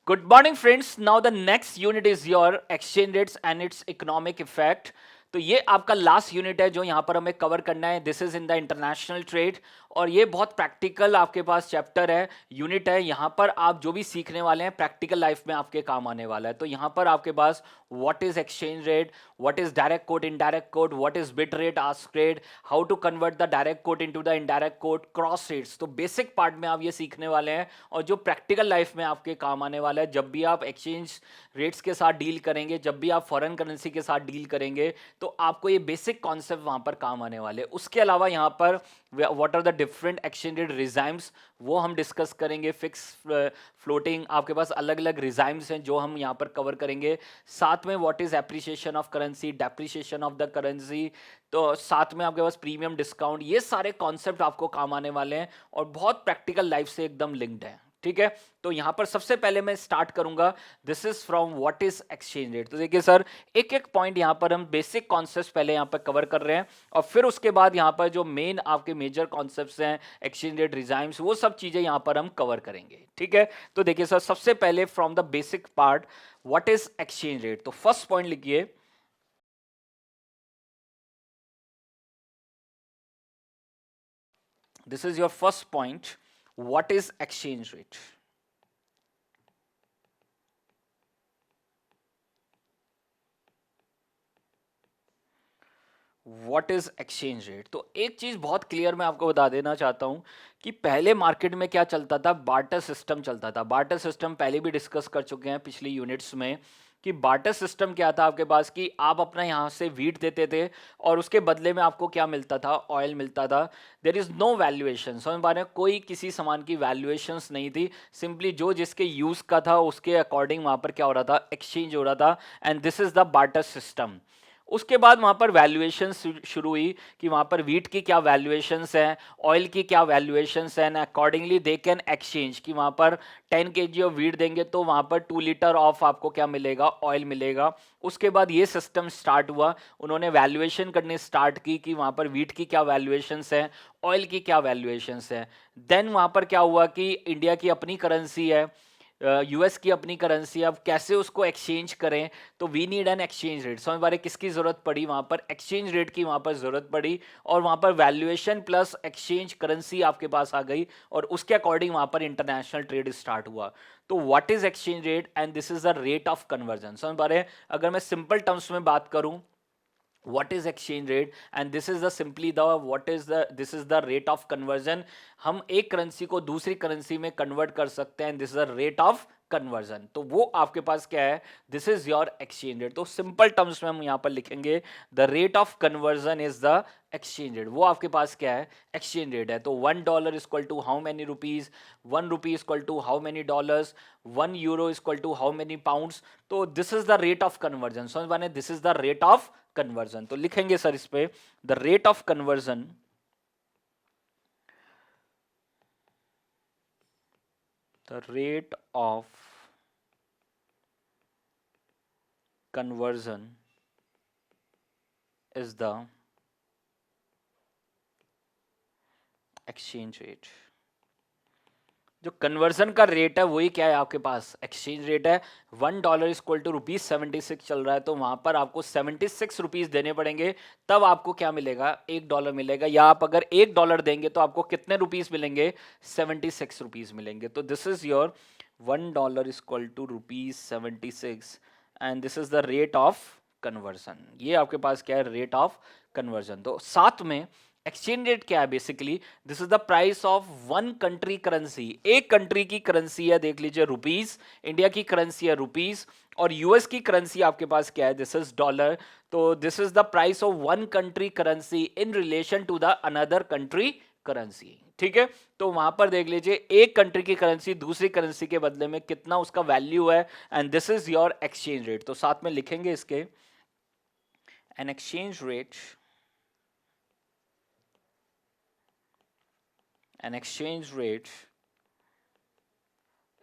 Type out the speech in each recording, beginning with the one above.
Good morning, friends. Now the next unit is your exchange rates and its economic effect. तो ये आपका last unit है जो यहाँ पर हमें कवर करना है. This is in the international trade. और ये बहुत प्रैक्टिकल आपके पास चैप्टर है, यूनिट है. यहाँ पर आप जो भी सीखने वाले हैं प्रैक्टिकल लाइफ में आपके काम आने वाला है. तो यहाँ पर आपके पास what is exchange rate, what is direct quote, indirect quote, what is bid rate, ask rate, how to convert the direct quote into the indirect quote, cross rates. तो बेसिक पार्ट में आप ये सीखने वाले हैं और जो प्रैक्टिकल लाइफ में आपके काम आने वाला है. जब भी आप एक्सचेंज रेट्स के साथ डील करेंगे, जब भी आप फॉरेन करेंसी के साथ डील करेंगे, तो आपको ये बेसिक कॉन्सेप्ट वहां पर काम आने वाले. उसके अलावा यहाँ पर what are the different exchange rate regimes, वो हम डिस्कस करेंगे. फिक्स, फ्लोटिंग, आपके पास अलग अलग रिजाइम्स हैं जो हम यहाँ पर कवर करेंगे. साथ में what is appreciation of currency, depreciation of the currency. तो साथ में आपके पास प्रीमियम डिस्काउंट, ये सारे कॉन्सेप्ट आपको काम आने वाले हैं और बहुत प्रैक्टिकल लाइफ से एकदम लिंक्ड है. ठीक है, तो यहां पर सबसे पहले मैं स्टार्ट करूंगा. This is from what is exchange rate. तो देखिए सर, एक एक पॉइंट यहां पर हम बेसिक कॉन्सेप्ट पहले यहां पर कवर कर रहे हैं और फिर उसके बाद यहां पर जो मेन आपके मेजर कॉन्सेप्ट्स हैं, एक्सचेंज रेट, रिजाइम्स, वो सब चीजें यहां पर हम कवर करेंगे. ठीक है, तो देखिए सर, सबसे पहले from the basic part, what is exchange rate. तो फर्स्ट पॉइंट लिखिए. This is your first point. What is exchange rate? What is exchange rate. तो एक चीज बहुत क्लियर मैं आपको बता देना चाहता हूं कि पहले मार्केट में क्या चलता था, बार्टर सिस्टम चलता था. बार्टर सिस्टम पहले भी डिस्कस कर चुके हैं पिछली यूनिट्स में कि बार्टर सिस्टम क्या था आपके पास, कि आप अपना यहाँ से वीट देते थे और उसके बदले में आपको क्या मिलता था, ऑयल मिलता था. There is no valuation. समझ पा रहे हैं, कोई किसी सामान की वैल्यूएशंस नहीं थी. सिंपली जो जिसके यूज का था उसके अकॉर्डिंग वहां पर क्या हो रहा था, एक्सचेंज हो रहा था. And this is the barter system. उसके बाद वहां पर वैल्यूएशन शुरू हुई कि वहां पर वीट की क्या वैल्यूएशंस हैं, ऑयल की क्या वैल्यूएशंस हैं. अकॉर्डिंगली दे कैन एक्सचेंज, कि वहां पर 10 kg ऑफ वीट देंगे तो वहां पर 2 लीटर ऑफ आपको क्या मिलेगा, ऑयल मिलेगा. उसके बाद ये सिस्टम स्टार्ट हुआ, उन्होंने वैल्यूएशन करनी स्टार्ट की कि वहां पर वीट की क्या वैल्यूएशंस हैं, ऑयल की क्या वैल्यूएशंस हैं. देन वहां पर क्या हुआ कि इंडिया की अपनी करेंसी है, यूएस की अपनी करेंसी, अब कैसे उसको एक्सचेंज करें. तो we need an exchange rate. समझ पा रहे किसकी जरूरत पड़ी, वहां पर एक्सचेंज रेट की वहां पर जरूरत पड़ी. और वहां पर वैल्यूएशन प्लस एक्सचेंज करेंसी आपके पास आ गई और उसके अकॉर्डिंग वहां पर इंटरनेशनल ट्रेड स्टार्ट हुआ. तो what is exchange rate and this is the rate of conversion. समझ पा रहे हैं, अगर मैं सिंपल टर्म्स में बात करूं, what is exchange rate and this is the simply the what is the this is the rate of conversion. हम एक करेंसी को दूसरी करेंसी में कन्वर्ट कर सकते हैं. This is the rate of conversion. तो वो आपके पास क्या है, this is your exchange rate. तो सिंपल टर्म्स में हम यहां पर लिखेंगे the rate of conversion is the exchange rate. वो आपके पास क्या है, एक्सचेंज रेट है. तो $1 equal to how many rupees, ₹1 equal to how many dollars, €1 equal to how many pounds. तो this is the rate of conversion. समझ पाने, this is the rate of conversion. तो लिखेंगे सर इस पे, the rate of conversion the rate of conversion is the exchange rate. जो conversion का rate है वही क्या है आपके पास, एक्सचेंज रेट है. $1 इक्वल टू ₹76 चल रहा है, तो वहां पर आपको 76 रुपीज देने पड़ेंगे, तब आपको क्या मिलेगा, $1 मिलेगा. या आप अगर $1 देंगे तो आपको कितने रुपीज मिलेंगे, 76 रुपीज मिलेंगे. तो this is your $1 equal to ₹76 and this is the rate of conversion. ये आपके पास क्या है, रेट ऑफ कन्वर्जन. तो साथ में एक्सचेंज रेट क्या है, basically this is the price of one country currency. एक कंट्री की करेंसी है, देख लीजिए रुपीज, इंडिया की करेंसी है रुपीज, और यूएस की करेंसी आपके पास क्या है, दिस इज डॉलर. तो this is the price of one country currency in relation to the another country currency. ठीक है, तो वहां पर देख लीजिए एक कंट्री की करेंसी दूसरी करेंसी के बदले में कितना उसका वैल्यू है, and this is your exchange rate. तो साथ में लिखेंगे इसके, N exchange rate, an exchange rate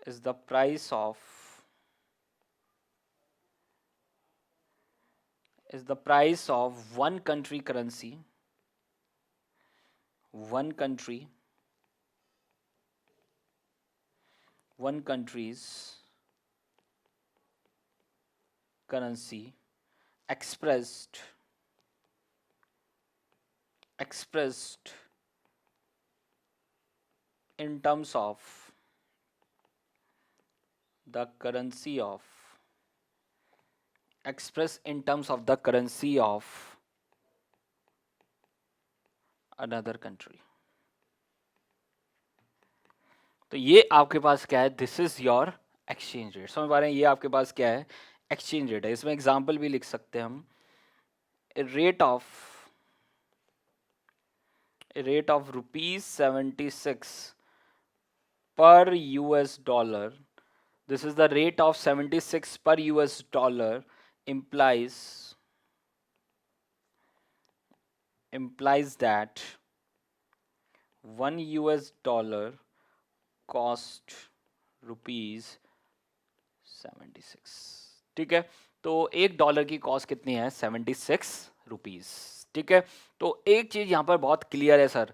is the price of one country currency, one country, one country's currency expressed in terms of the currency of expressed in terms of the currency of another country. तो ये आपके पास क्या है, this is your exchange rate. समझ पा रहे हैं, ये आपके पास क्या है, एक्सचेंज रेट है. इसमें एग्जांपल भी लिख सकते हैं हम, rate of ₹76 per US dollar. This is the rate of 76 per US dollar implies that 1 US dollar cost ₹76. ठीक है, तो $1 की कॉस्ट कितनी है, 76 रुपीज. ठीक है, तो एक चीज यहां पर बहुत क्लियर है सर,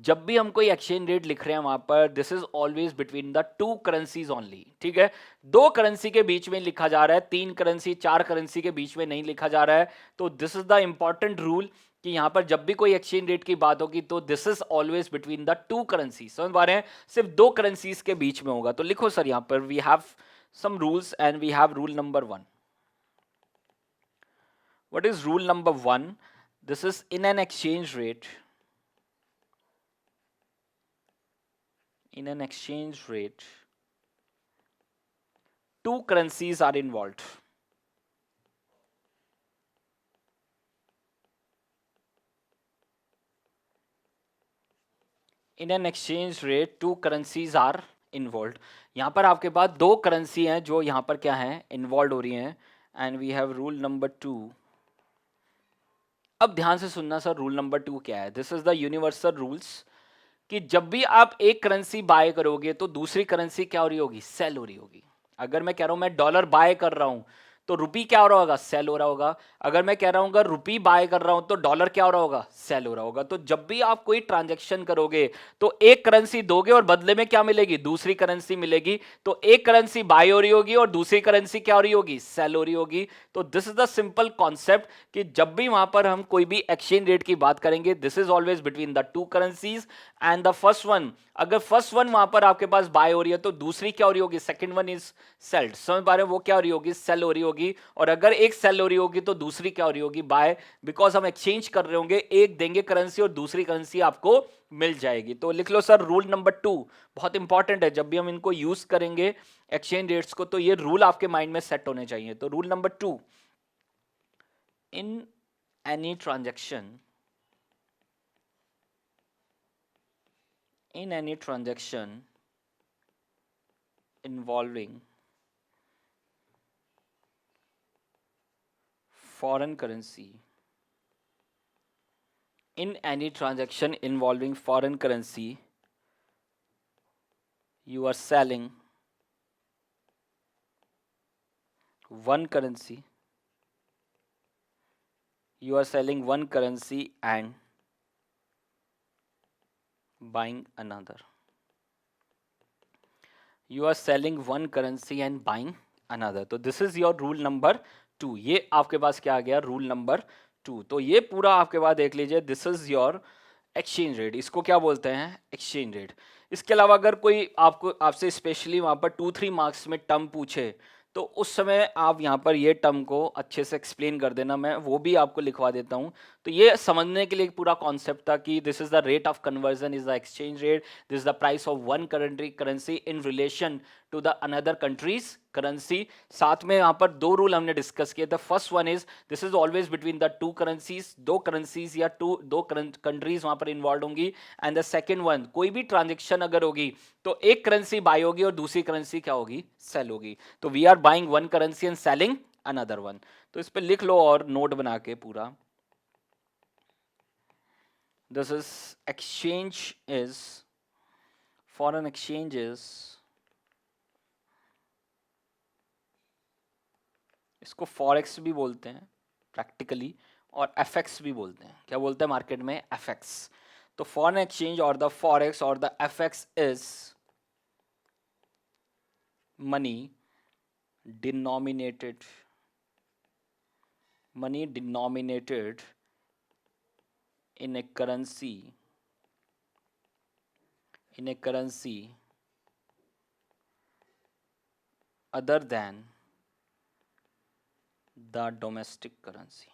जब भी हम कोई एक्सचेंज रेट लिख रहे हैं वहां पर this is always between the two currencies only. ठीक है, दो करेंसी के बीच में लिखा जा रहा है, तीन करेंसी चार करेंसी के बीच में नहीं लिखा जा रहा है. तो this is the important rule कि यहां पर जब भी कोई एक्सचेंज रेट की बात होगी तो this is always between the two currencies. समझ पा रहे हैं, सिर्फ दो करेंसीज के बीच में होगा. तो लिखो सर यहां पर we have some rules and we have rule number 1. What is rule number 1? This is in an exchange rate. In an exchange rate, two currencies are involved. In an exchange rate, two currencies are involved. यहां पर आपके पास दो currency हैं जो यहां पर क्या है, इन्वॉल्व हो रही हैं. And we have rule number 2. अब ध्यान से सुनना सर, रूल नंबर 2 क्या है. This is the universal rules कि जब भी आप एक करेंसी बाय करोगे तो दूसरी करेंसी क्या हो रही होगी, सेल हो रही होगी. अगर मैं कह रहा हूं मैं डॉलर बाय कर रहा हूं तो रुपी क्या हो रहा होगा, सेल हो रहा होगा. अगर मैं कह रहा हूं अगर रुपी बाय कर रहा हूं तो डॉलर क्या हो रहा होगा, सेल हो रहा होगा. तो जब भी आप कोई ट्रांजैक्शन करोगे तो एक करेंसी दोगे और बदले में क्या मिलेगी, दूसरी करेंसी मिलेगी. तो एक करेंसी बाय हो रही होगी और दूसरी करेंसी क्या हो रही होगी, सेल हो रही होगी. तो this is the simple concept कि जब भी वहां पर हम कोई भी एक्सचेंज रेट की बात करेंगे this is always between the two currencies. And the first one, अगर फर्स्ट वन वहां पर आपके पास बाय हो रही है तो दूसरी क्या हो रही होगी, सेकंड वन इज सेल्ड. समझ पा रहे हैं, वो क्या हो रही होगी, सेल हो रही होगी. और अगर एक सेल हो रही होगी तो दूसरी क्या हो रही होगी, बाय. बिकॉज हम एक्सचेंज कर रहे होंगे, एक देंगे करेंसी और दूसरी करेंसी आपको मिल जाएगी. तो लिख लो सर रूल नंबर 2, बहुत इंपॉर्टेंट है. जब भी हम इनको यूज करेंगे एक्सचेंज रेट्स को तो ये रूल आपके माइंड में सेट होने चाहिए. तो rule number 2, in any transaction involving foreign currency, in any transaction involving foreign currency, you are selling one currency and buying another. You are selling one currency and buying another. तो this is your rule number 2. ये आपके पास क्या आ गया, rule number 2. तो ये पूरा आपके पास देख लीजिए, this is your exchange rate. इसको क्या बोलते हैं, एक्सचेंज रेट. इसके अलावा अगर कोई आपसे स्पेशली वहां पर 2-3 मार्क्स में टर्म पूछे तो उस समय आप यहाँ पर ये टर्म को अच्छे से एक्सप्लेन कर देना, मैं वो भी आपको लिखवा देता हूँ. तो ये समझने के लिए पूरा कॉन्सेप्ट था कि this is the rate of conversion is the exchange rate, this is the price of one currency in relation to the another country's currency. साथ में यहाँ पर दो रूल हमने डिस्कस किए थे. First one is this is always between the two currencies, दो currencies या दो कंट्रीज वहां पर इन्वॉल्व होंगी. एंड द सेकेंड वन, कोई भी ट्रांजेक्शन अगर होगी तो एक करेंसी बाय होगी और दूसरी करेंसी क्या होगी, सेल होगी. तो we are buying one currency and selling another one. तो इस पे लिख लो और नोट बना के पूरा. This is exchange is, foreign exchange is, इसको फॉरेक्स भी बोलते हैं प्रैक्टिकली और एफएक्स भी बोलते हैं. क्या बोलते हैं मार्केट में, एफएक्स. तो फॉरेन एक्सचेंज और द फॉरेक्स और the FX is money denominated money denominated in a currency other than the domestic currency,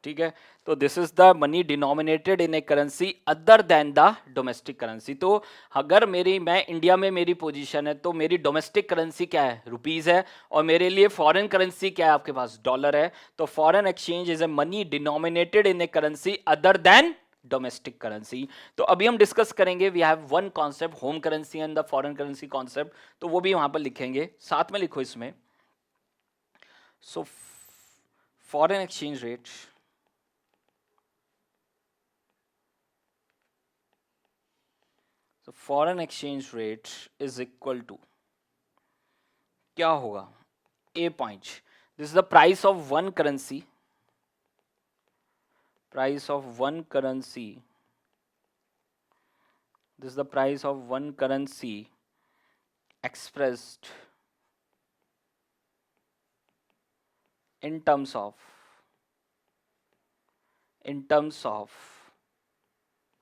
ठीक है। तो this is the money denominated in a currency other then the domestic currency. तो अगर मैं India में मेरी position है तो मेरी डोमेस्टिक करेंसी क्या है, रुपीज है, और मेरे लिए फॉरेन करेंसी क्या है, आपके पास डॉलर है। तो foreign exchange is a money denominated in a currency other than domestic currency. तो अभी हम डिस्कस करेंगे, we have one concept home currency and the foreign currency concept, तो वो भी वहां पर लिखेंगे, साथ में लिखो इसमें। So foreign exchange rate, so foreign exchange rate is equal to क्या होगा, A point, this is the price of one currency, this is the price of one currency expressed in terms of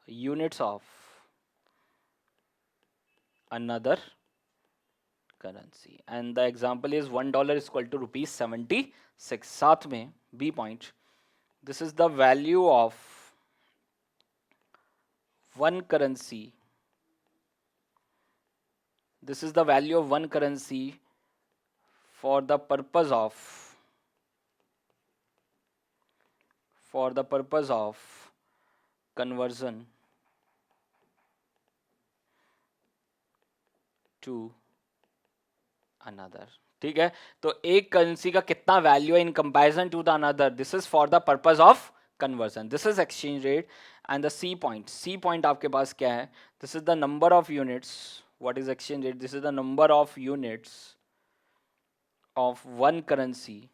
units of another currency, and the example is $1 is equal to rupees 76। साथ में B point, this is the value of one currency, for the purpose of conversion to another, ठीक है। तो एक currency का कितना value है in comparison to the another, this is for the purpose of conversion, this is exchange rate. And the C point आपके पास क्या है, this is the number of units, what is exchange rate, this is the number of units of one currency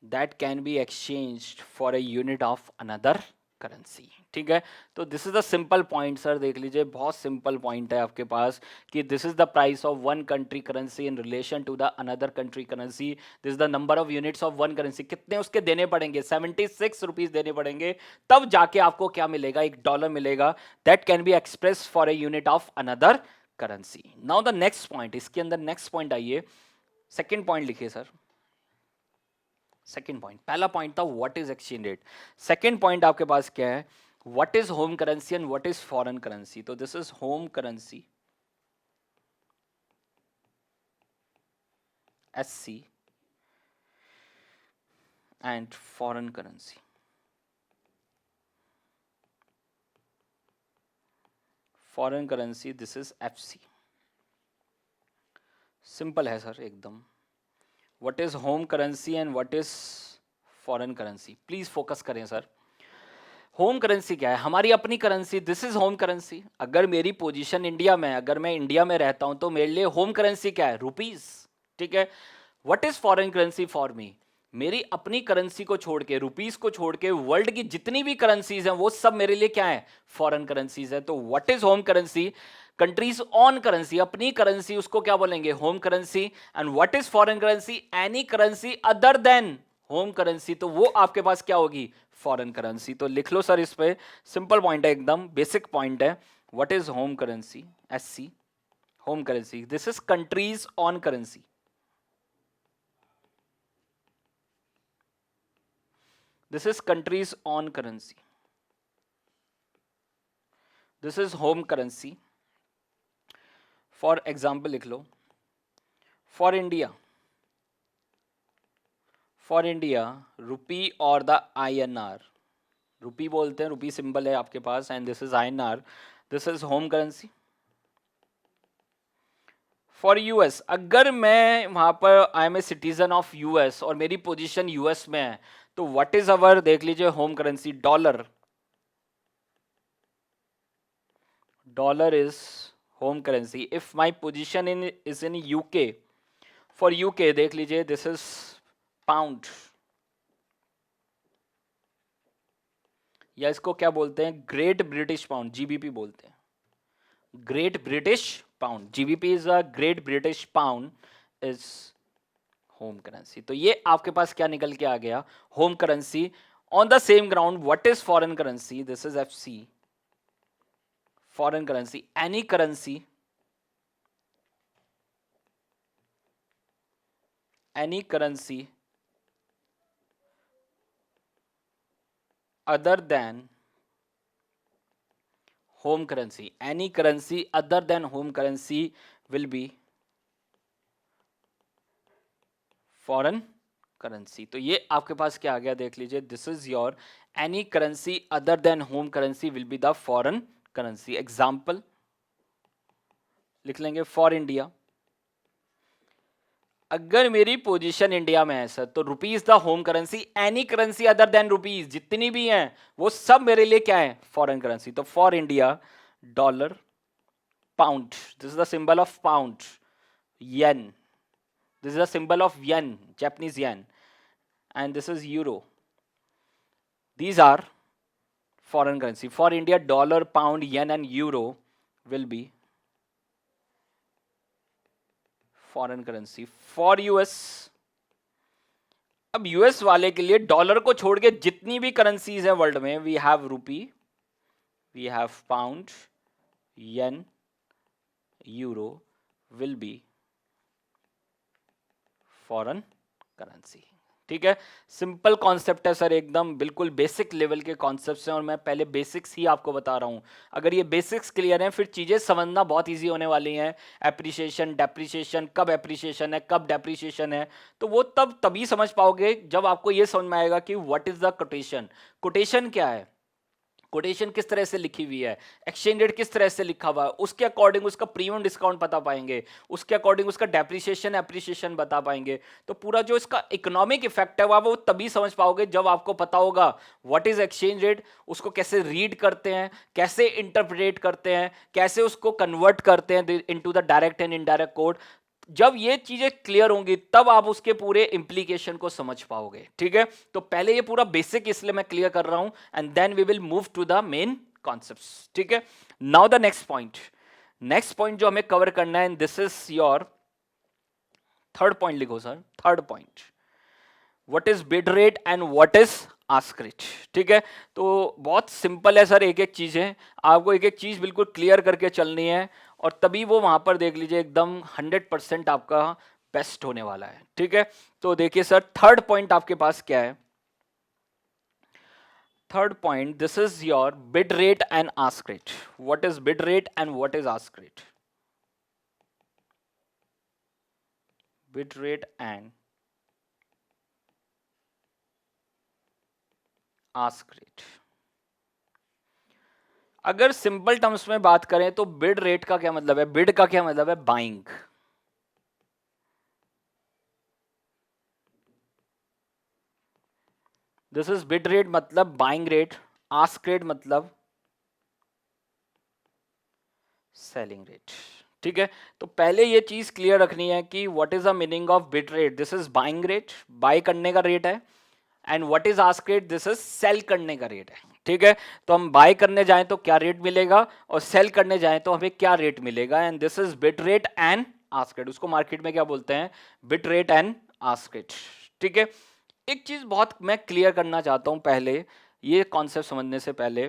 that can be exchanged for a unit of another currency, ठीक है। तो this is the simple point sir, देख लीजिए, बहुत simple point है आपके पास कि this is the price of one country currency in relation to the another country currency, this is the number of units of one currency, कितने उसके देने पड़ेंगे, 76 रुपीज देने पड़ेंगे, तब जाके आपको क्या मिलेगा, $1 मिलेगा, that can be express for a unit of another currency. Now the next point, इसके अंदर नेक्स्ट पॉइंट आइए, सेकेंड पॉइंट लिखिए सर। सेकेंड पॉइंट, पहला पॉइंट था what is exchange rate, second point आपके पास क्या है, what is home currency and what is foreign currency। तो this is home currency SC and foreign currency this is FC। Simple है sir एकदम। what is home currency and what is foreign currency, please focus करें sir. Home currency क्या है, हमारी अपनी currency, this is home currency. अगर मेरी position India में, अगर मैं इंडिया में रहता हूं तो मेरे लिए होम करेंसी क्या है, रुपीस, ठीक है। What is foreign currency for me, मेरी अपनी करेंसी को छोड़ के, रुपीस को छोड़ के वर्ल्ड की जितनी भी करेंसीज हैं वो सब मेरे लिए क्या है, फॉरेन करेंसीज है। तो what is home currency, countries on currency, अपनी करेंसी, उसको क्या बोलेंगे, home currency. And what is foreign currency, any currency other then home currency, तो वो आपके पास क्या होगी, फॉरेन करेंसी। तो लिख लो सर, इस पे सिंपल पॉइंट है, एकदम बेसिक पॉइंट है। What is home currency, SC, home currency, this is countries on currency, this is countries on currency, this is home currency. For example लिख लो, फॉर इंडिया रुपी और द INR, रुपी बोलते हैं, रुपी symbol है आपके पास, and this is INR, this is home currency. For US, अगर मैं वहां पर I am a citizen of US और मेरी पोजीशन US में है, तो व्हाट इज अवर, देख लीजिए, home currency, dollar, dollar is home currency, if my position is in UK, for UK देख लीजिए दिस इज पाउंड, या इसको क्या बोलते हैं, ग्रेट ब्रिटिश पाउंड, जीबीपी बोलते हैं, great British pound, GBP is a great British pound is home currency. तो ये आपके पास क्या निकल के आ गया, home currency. On the same ground what is foreign currency, this is FC, foreign currency, any currency, any currency other than home currency, any currency other than home currency will be foreign currency। तो ये आपके पास क्या आ गया देख लीजिए, this is your any currency other than home currency will be the foreign currency। Example लिख लेंगे फॉर इंडिया, अगर मेरी पोजीशन इंडिया में है सर तो rupees the home currency, any currency other than rupees जितनी भी हैं वो सब मेरे लिए क्या है, फॉरेन करेंसी। तो for India dollar, pound, this is the symbol of pound, yen, this is the symbol of yen, Japanese yen, and this is euro, these are foreign currency। for India dollar, pound, yen and euro will be foreign currency. For US, अब US वाले के लिए dollar को छोड़ के जितनी भी currencies है वर्ल्ड में, we have rupee, we have pound, yen, euro will be foreign currency. ठीक है, सिंपल कॉन्सेप्ट है सर, एकदम बिल्कुल बेसिक लेवल के कॉन्सेप्ट्स हैं और मैं पहले बेसिक्स ही आपको बता रहा हूं। अगर ये बेसिक्स क्लियर हैं फिर चीज़ें समझना बहुत इजी होने वाली हैं। एप्रिसिएशन, डेप्रिसिएशन, कब एप्रिसिएशन है कब डेप्रिसिएशन है, तो वो तभी समझ पाओगे जब आपको ये समझ में आएगा कि what is the quotation, quotation क्या है, कोटेशन किस तरह से लिखी हुई है, एक्सचेंज रेट किस तरह से लिखा हुआ है, उसके अकॉर्डिंग उसका प्रीमियम डिस्काउंट बता पाएंगे, उसके अकॉर्डिंग उसका डेप्रिसिएशन एप्रिसिएशन बता पाएंगे। तो पूरा जो इसका इकोनॉमिक इफेक्ट है वो तभी समझ पाओगे जब आपको पता होगा व्हाट इज एक्सचेंज रेट, उसको कैसे रीड करते हैं, कैसे इंटरप्रेट करते हैं, कैसे उसको कन्वर्ट करते हैं into the direct and indirect code. जब ये चीजें क्लियर होंगी तब आप उसके पूरे इंप्लीकेशन को समझ पाओगे। ठीक है, तो पहले ये पूरा बेसिक इसलिए मैं क्लियर कर रहा हूं and then we will move to the main concepts. ठीक है, now the next point, next point जो हमें कवर करना है, this is your third point, लिखो sir, third point, what is bid rate and what is ask rate. ठीक है, तो बहुत सिंपल है सर, एक एक चीजें आपको एक एक चीज बिल्कुल क्लियर करके चलनी है और तभी वो वहां पर देख लीजिए एकदम 100% आपका बेस्ट होने वाला है। ठीक है, तो देखिए सर थर्ड पॉइंट आपके पास क्या है, third point, this is your bid rate and ask rate. What is bid rate and what is ask rate, bid rate and ask rate. अगर सिंपल टर्म्स में बात करें तो बिड रेट का क्या मतलब है, बिड का क्या मतलब है, buying, this is bid rate मतलब बाइंग रेट, आस्क रेट मतलब सेलिंग रेट। ठीक है, तो पहले ये चीज क्लियर रखनी है कि what is the meaning of bid rate, this is buying rate, buy करने का रेट है, and what is ask rate, this is sale करने का रेट है। ठीक है, तो हम बाय करने जाएं तो क्या रेट मिलेगा और सेल करने जाएं तो हमें क्या रेट मिलेगा, and this is bid rate and ask rate. उसको मार्केट में क्या बोलते हैं, bid rate and ask rate. ठीक है, एक चीज बहुत मैं क्लियर करना चाहता हूं पहले, ये कॉन्सेप्ट समझने से पहले,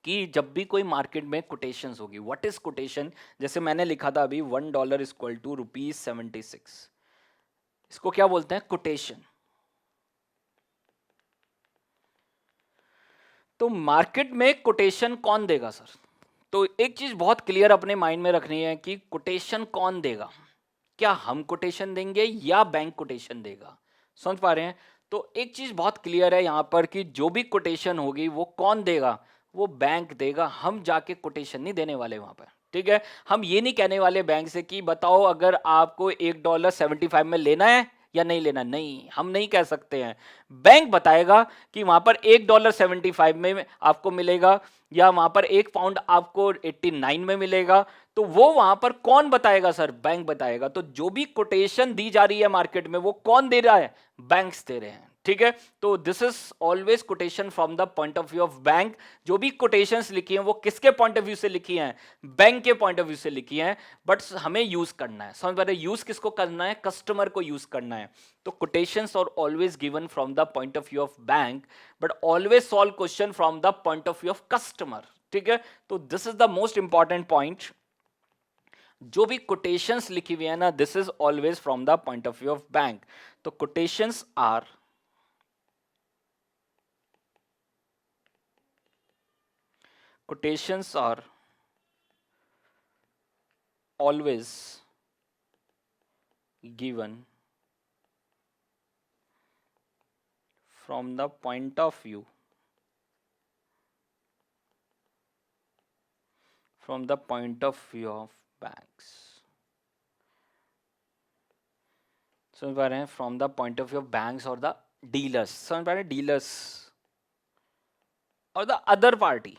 कि जब भी कोई मार्केट में कोटेशंस होगी, व्हाट इज कोटेशन, जैसे मैंने लिखा था अभी $1 इक्वल टू ₹76, इसको क्या बोलते हैं, कोटेशन। तो मार्केट में कोटेशन कौन देगा सर, तो एक चीज बहुत क्लियर अपने माइंड में रखनी है कि कोटेशन कौन देगा, क्या हम कोटेशन देंगे या बैंक कोटेशन देगा, समझ पा रहे हैं। तो एक चीज बहुत क्लियर है यहां पर कि जो भी कोटेशन होगी वो कौन देगा, वो बैंक देगा, हम जाके कोटेशन नहीं देने वाले वहां पर। ठीक है, हम ये नहीं कहने वाले बैंक से कि बताओ अगर आपको $1.75 में लेना है या नहीं लेना? नहीं, हम नहीं कह सकते हैं। बैंक बताएगा कि वहां पर $1.75 में आपको मिलेगा या वहां पर 1 पाउंड आपको 89 में मिलेगा। तो वो वहां पर कौन बताएगा सर? बैंक बताएगा। तो जो भी कोटेशन दी जा रही है मार्केट में वो कौन दे रहा है? बैंक्स दे रहे हैं। ठीक है, तो this is always quotation from the point of view of bank. जो भी कोटेशंस लिखी हैं वो किसके पॉइंट ऑफ व्यू से लिखी हैं? बैंक के पॉइंट ऑफ व्यू से लिखी हैं। बट हमें यूज करना है, समझ पा रहे? यूज किसको करना है? कस्टमर को यूज करना है। तो quotations are always given from the point of view of bank, but always solve question from the point of view of customer. ठीक है, तो this is the most important point. जो भी कोटेशंस लिखी हुई है ना, this is always from the point of view of bank. तो quotations are quotations are always given from the point of view of banks. समझ पा रहे हैं? From the point of view of banks और द डीलर्स। समझ पा रहे हैं? डीलर्स और the other party.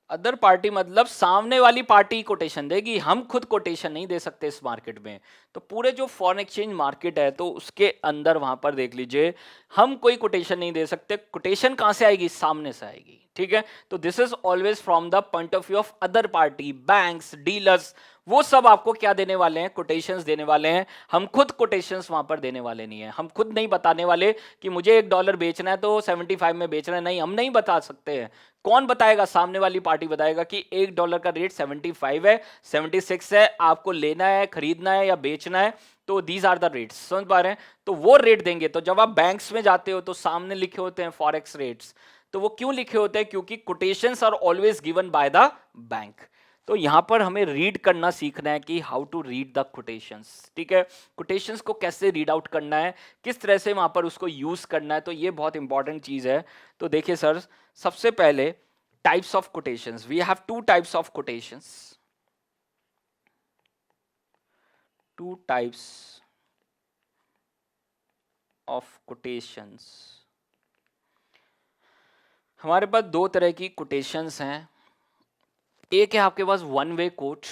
Other party मतलब सामने वाली पार्टी कोटेशन देगी, हम खुद कोटेशन नहीं दे सकते इस मार्केट में। तो पूरे जो फॉरेन एक्सचेंज मार्केट है तो उसके अंदर वहां पर देख लीजिए, हम कोई कोटेशन नहीं दे सकते। कोटेशन कहां से आएगी? सामने से आएगी। ठीक है, तो this is always from the point of view of other party, banks, dealers. वो सब आपको क्या देने वाले हैं? कोटेशंस देने वाले हैं। हम खुद कोटेशंस वहां पर देने वाले नहीं है। हम खुद नहीं बताने वाले कि मुझे $1 बेचना है तो 75 में बेचना है। नहीं, हम नहीं बता सकते हैं। कौन बताएगा? सामने वाली पार्टी बताएगा कि $1 का रेट 75 है, 76 है, आपको लेना है, खरीदना है या बेचना है। तो दीज आर द रेट्स। समझ पा रहे हैं? तो वो रेट देंगे। तो जब आप बैंक्स में जाते हो तो सामने लिखे होते हैं फॉरेक्स रेट्स। तो वो क्यों लिखे होते हैं? क्योंकि quotations are always given by the bank. तो यहां पर हमें रीड करना सीखना है कि how to read the quotations. ठीक है, कोटेशंस को कैसे रीड आउट करना है, किस तरह से वहां पर उसको यूज करना है, तो ये बहुत इंपॉर्टेंट चीज है। तो देखिए सर, सबसे पहले types of quotations. We have two types of quotations. Two types of quotations. हमारे पास दो तरह की कोटेशंस हैं। एक है आपके पास वन वे कोट्स,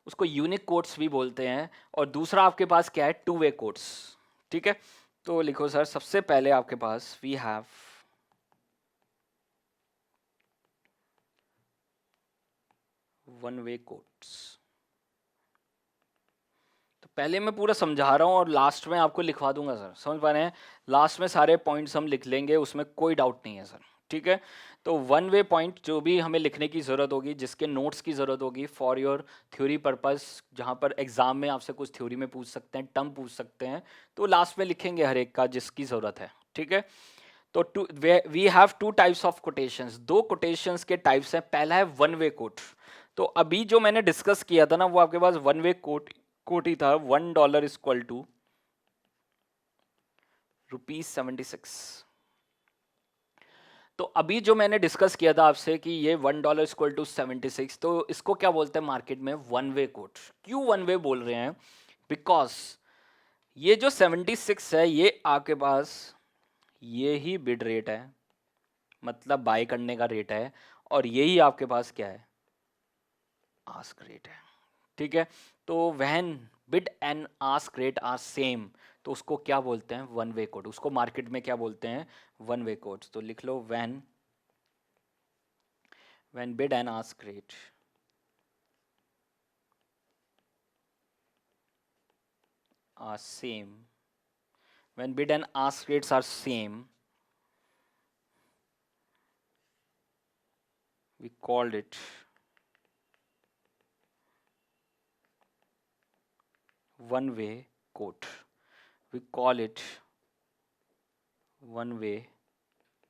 उसको यूनिक कोट्स भी बोलते हैं। और दूसरा आपके पास क्या है? Two way quotes. ठीक है, तो लिखो सर, सबसे पहले आपके पास we have one way quotes. तो पहले मैं पूरा समझा रहा हूं और लास्ट में आपको लिखवा दूंगा सर। समझ पा रहे हैं? लास्ट में सारे पॉइंट्स हम लिख लेंगे, उसमें कोई डाउट नहीं है सर। ठीक है, तो वन वे पॉइंट जो भी हमें लिखने की ज़रूरत होगी, जिसके नोट्स की ज़रूरत होगी फॉर योर थ्योरी पर्पस, जहाँ पर एग्जाम में आपसे कुछ थ्योरी में पूछ सकते हैं, टर्म पूछ सकते हैं, तो लास्ट में लिखेंगे हर एक का जिसकी ज़रूरत है। ठीक है, तो we have two types of quotations. दो कोटेशंस के टाइप्स हैं। पहला है वन वे कोट। तो अभी जो मैंने डिस्कस किया था ना, वो आपके पास वन वे कोट ही था। $1 इक्वल टू ₹76। तो अभी जो मैंने डिस्कस किया था आपसे कि ये $1 इक्वल टू 76, तो इसको क्या बोलते हैं मार्केट में? One way quote. क्यों वन वे बोल रहे हैं? बिकॉज ये जो 76 है ये आपके पास ये ही बिड रेट है, मतलब बाय करने का रेट है, और यही आपके पास क्या है? आस्क रेट है। ठीक है, तो when bid and ask rate are same, तो उसको क्या बोलते हैं? One way quote. उसको मार्केट में क्या बोलते हैं? One way quote. तो लिख लो, when bid and ask rate are same, when bid and ask rates are same, we called it one way quote. We call it one way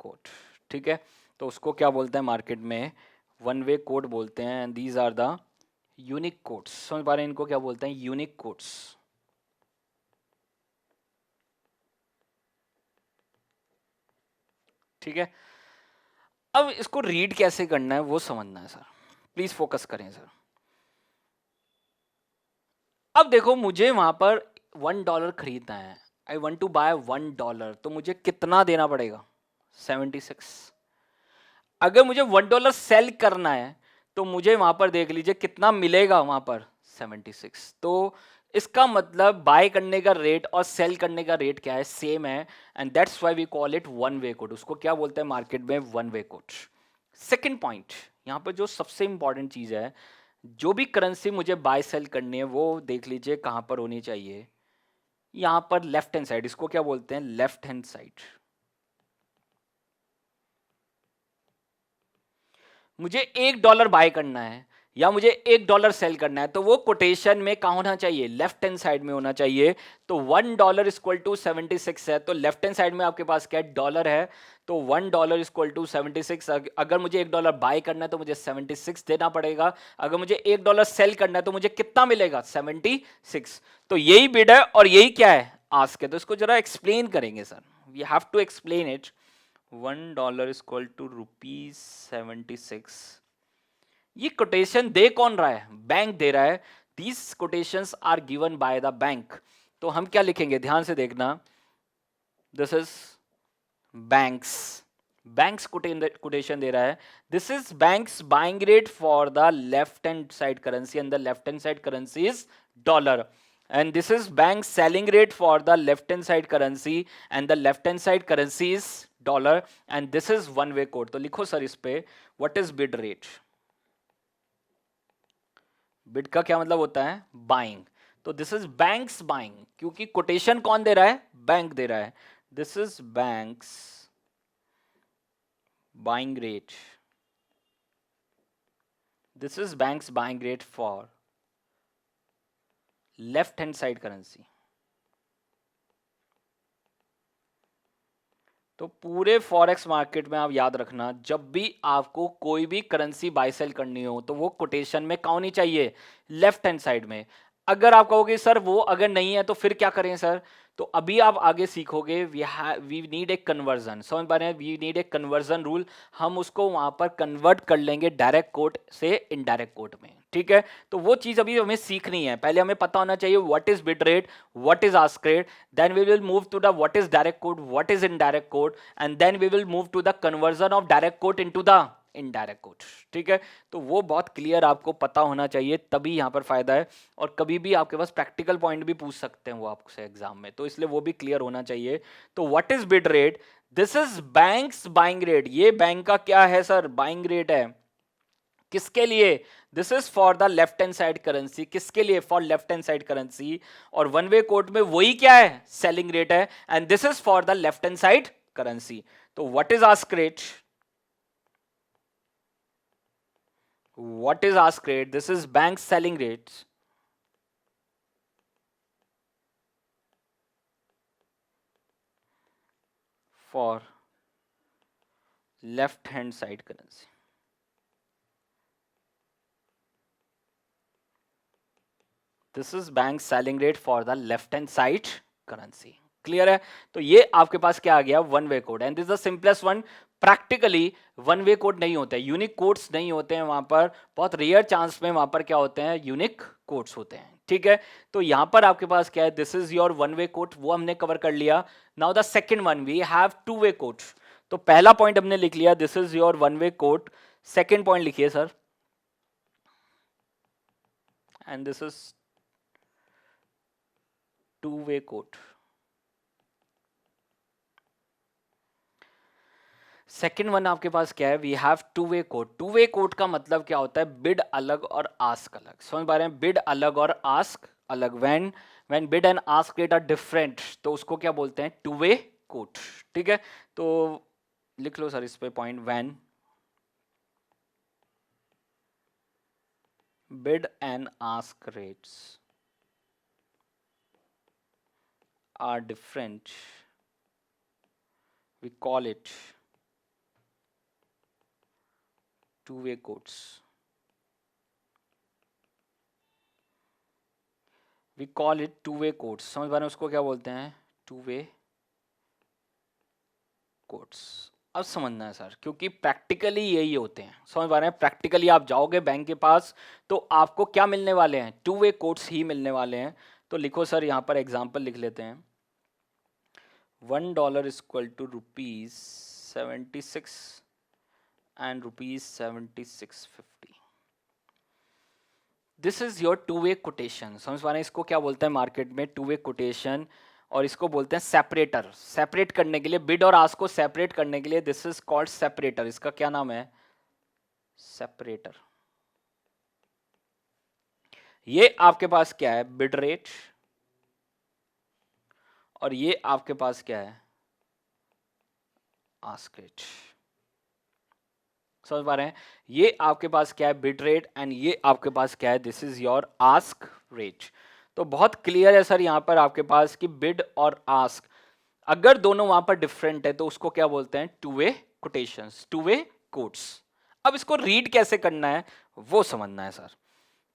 quote. ठीक है, तो उसको क्या बोलते हैं मार्केट में? वन वे कोड बोलते हैं। And these are the unique quotes. समझ पा रहे हैं? इनको क्या बोलते हैं? Unique quotes. ठीक है, अब इसको रीड कैसे करना है वो समझना है सर। प्लीज फोकस करें सर। अब देखो मुझे वहां पर $1 खरीदना है, आई वॉन्ट टू बाय $1, तो मुझे कितना देना पड़ेगा? 76। अगर मुझे $1 सेल करना है तो मुझे वहां पर देख लीजिए कितना मिलेगा वहां पर, 76। तो इसका मतलब बाय करने का रेट और सेल करने का रेट क्या है, सेम है, and that's why we call it one way quote. उसको क्या बोलते हैं मार्केट में? One way quote. Second point, यहाँ पर जो सबसे इंपॉर्टेंट चीज है, जो भी करेंसी मुझे बाय सेल करनी है वो देख लीजिए कहां पर होनी चाहिए, यहां पर लेफ्ट हैंड साइड। इसको क्या बोलते हैं? Left hand side. मुझे $1 बाय करना है या मुझे $1 सेल करना है, तो वो कोटेशन में कहाँ होना चाहिए? लेफ्ट हैंड साइड में होना चाहिए। तो $1 इक्वल टू 76 है, तो लेफ्ट हैंड साइड में आपके पास क्या है? डॉलर है। तो $1 इक्वल टू 76। अगर मुझे $1 बाय करना है तो मुझे 76 देना पड़ेगा। अगर मुझे $1 सेल करना है तो मुझे कितना मिलेगा? 76। तो यही बिड है और यही क्या है? आस्क है। तो इसको जरा एक्सप्लेन करेंगे sir, we have to explain it. $1 equal to ₹76। ये कोटेशन दे कौन रहा है? बैंक दे रहा है। These quotations are given by the bank. तो हम क्या लिखेंगे, ध्यान से देखना, this is banks. Banks quotation दे रहा है। This is banks buying rate for the left hand side currency, and the left hand side currency is dollar. And this is bank selling rate for the left hand side currency, and the left hand side currency is dollar, and this is one way quote. तो लिखो sir इस पे, what is bid rate? Bid का क्या मतलब होता है? Buying. तो दिस इज बैंक्स बाइंग, क्योंकि कोटेशन कौन दे रहा है? बैंक दे रहा है। This is banks buying rate, this is banks buying rate for left hand side currency. तो पूरे फॉरेक्स मार्केट में आप याद रखना, जब भी आपको कोई भी करेंसी बाय सेल करनी हो तो वो कोटेशन में कहाँ होनी चाहिए? लेफ्ट हैंड साइड में। अगर आप कहोगे सर वो अगर नहीं है तो फिर क्या करें सर? तो अभी आप आगे सीखोगे, वी नीड ए कन्वर्जन। समझ पा रहे हैं? We need a conversion rule. हम उसको वहां पर कन्वर्ट कर लेंगे डायरेक्ट कोट से इनडायरेक्ट कोट में, ठीक है? तो वो चीज अभी हमें सीखनी है। पहले हमें पता होना चाहिए what is bid rate, what is ask rate, then we will move to the what is direct quote, what is indirect quote, and then we will move to the conversion of direct quote into the indirect coat, ठीक है? तो वो बहुत clear आपको पता होना चाहिए, तभी यहाँ पर फायदा है। और कभी भी आपके पास प्रैक्टिकल पॉइंट भी पूछ सकते हैं वो आपसे एग्जाम में, तो इसलिए वो भी क्लियर होना चाहिए। तो what is bid rate? This is banks buying rate. ये बैंक का क्या है सर? बाइंग रेट है। किसके लिए? This is for the left hand side currency. किसके लिए? For left hand side currency. और वन वे कोड में वही क्या है? सेलिंग रेट है, and this is for the left hand side currency. तो what is ask rate? What is ask rate? This is bank selling rate for left hand side currency. This is bank selling rate for the left hand side currency. Clear है? तो ये आपके पास क्या आ गया? One way code, and this the simplest one. Practically one way code नहीं होते, unique codes नहीं होते हैं वहां पर। बहुत रेयर चांस में वहां पर क्या होते हैं? यूनिक कोड्स होते हैं, ठीक है? तो यहां पर आपके पास क्या है? This is your one way quote, वो हमने कवर कर लिया। Now the second one, we have two way quote. तो पहला पॉइंट हमने लिख लिया, this is your one way quote. Second point लिखिए sir, and this is two way quote. Second one आपके पास क्या है? We have two way quote. Two way quote का मतलब क्या होता है? बिड अलग और आस्क अलग। समझ पा रहे हैं? बिड अलग और आस्क अलग। When bid and ask rate are different, तो उसको क्या बोलते हैं? टू वे कोड, ठीक है? तो लिख लो सर इस पे point, when bid and ask rates are different, we call it two way quotes. We call it two way quotes. समझ पा रहे हैं? उसको क्या बोलते हैं? Two way quotes. अब समझना है सर, क्योंकि प्रैक्टिकली यही होते हैं, समझ पा रहे हैं। प्रैक्टिकली आप जाओगे बैंक के पास तो आपको क्या मिलने वाले हैं, टू वे कोड्स ही मिलने वाले हैं। तो लिखो सर, यहाँ पर एग्जांपल लिख लेते हैं। $1 is equal to ₹76 and ₹76.50। This is your two way quotation. समझ पा रहे हैं, इसको क्या बोलते हैं मार्केट में, टू वे कोटेशन। और इसको बोलते हैं सेपरेटर। सेपरेट करने के लिए, बिड और आस्क को सेपरेट करने के लिए दिस इज कॉल्ड सेपरेटर। इसका क्या नाम है, सेपरेटर। ये आपके पास क्या है, बिड रेट, और ये आपके पास क्या है, आस्क रेट। समझ पा रहे हैं, ये आपके पास क्या है, बिड रेट, एंड ये आपके पास क्या है, this is your ask rate. तो बहुत क्लियर है सर यहाँ पर आपके पास कि बिड और आस्क अगर दोनों वहां पर डिफरेंट है तो उसको क्या बोलते हैं, two way quotations, to way quotes. अब इसको रीड कैसे करना है वो समझना है sir.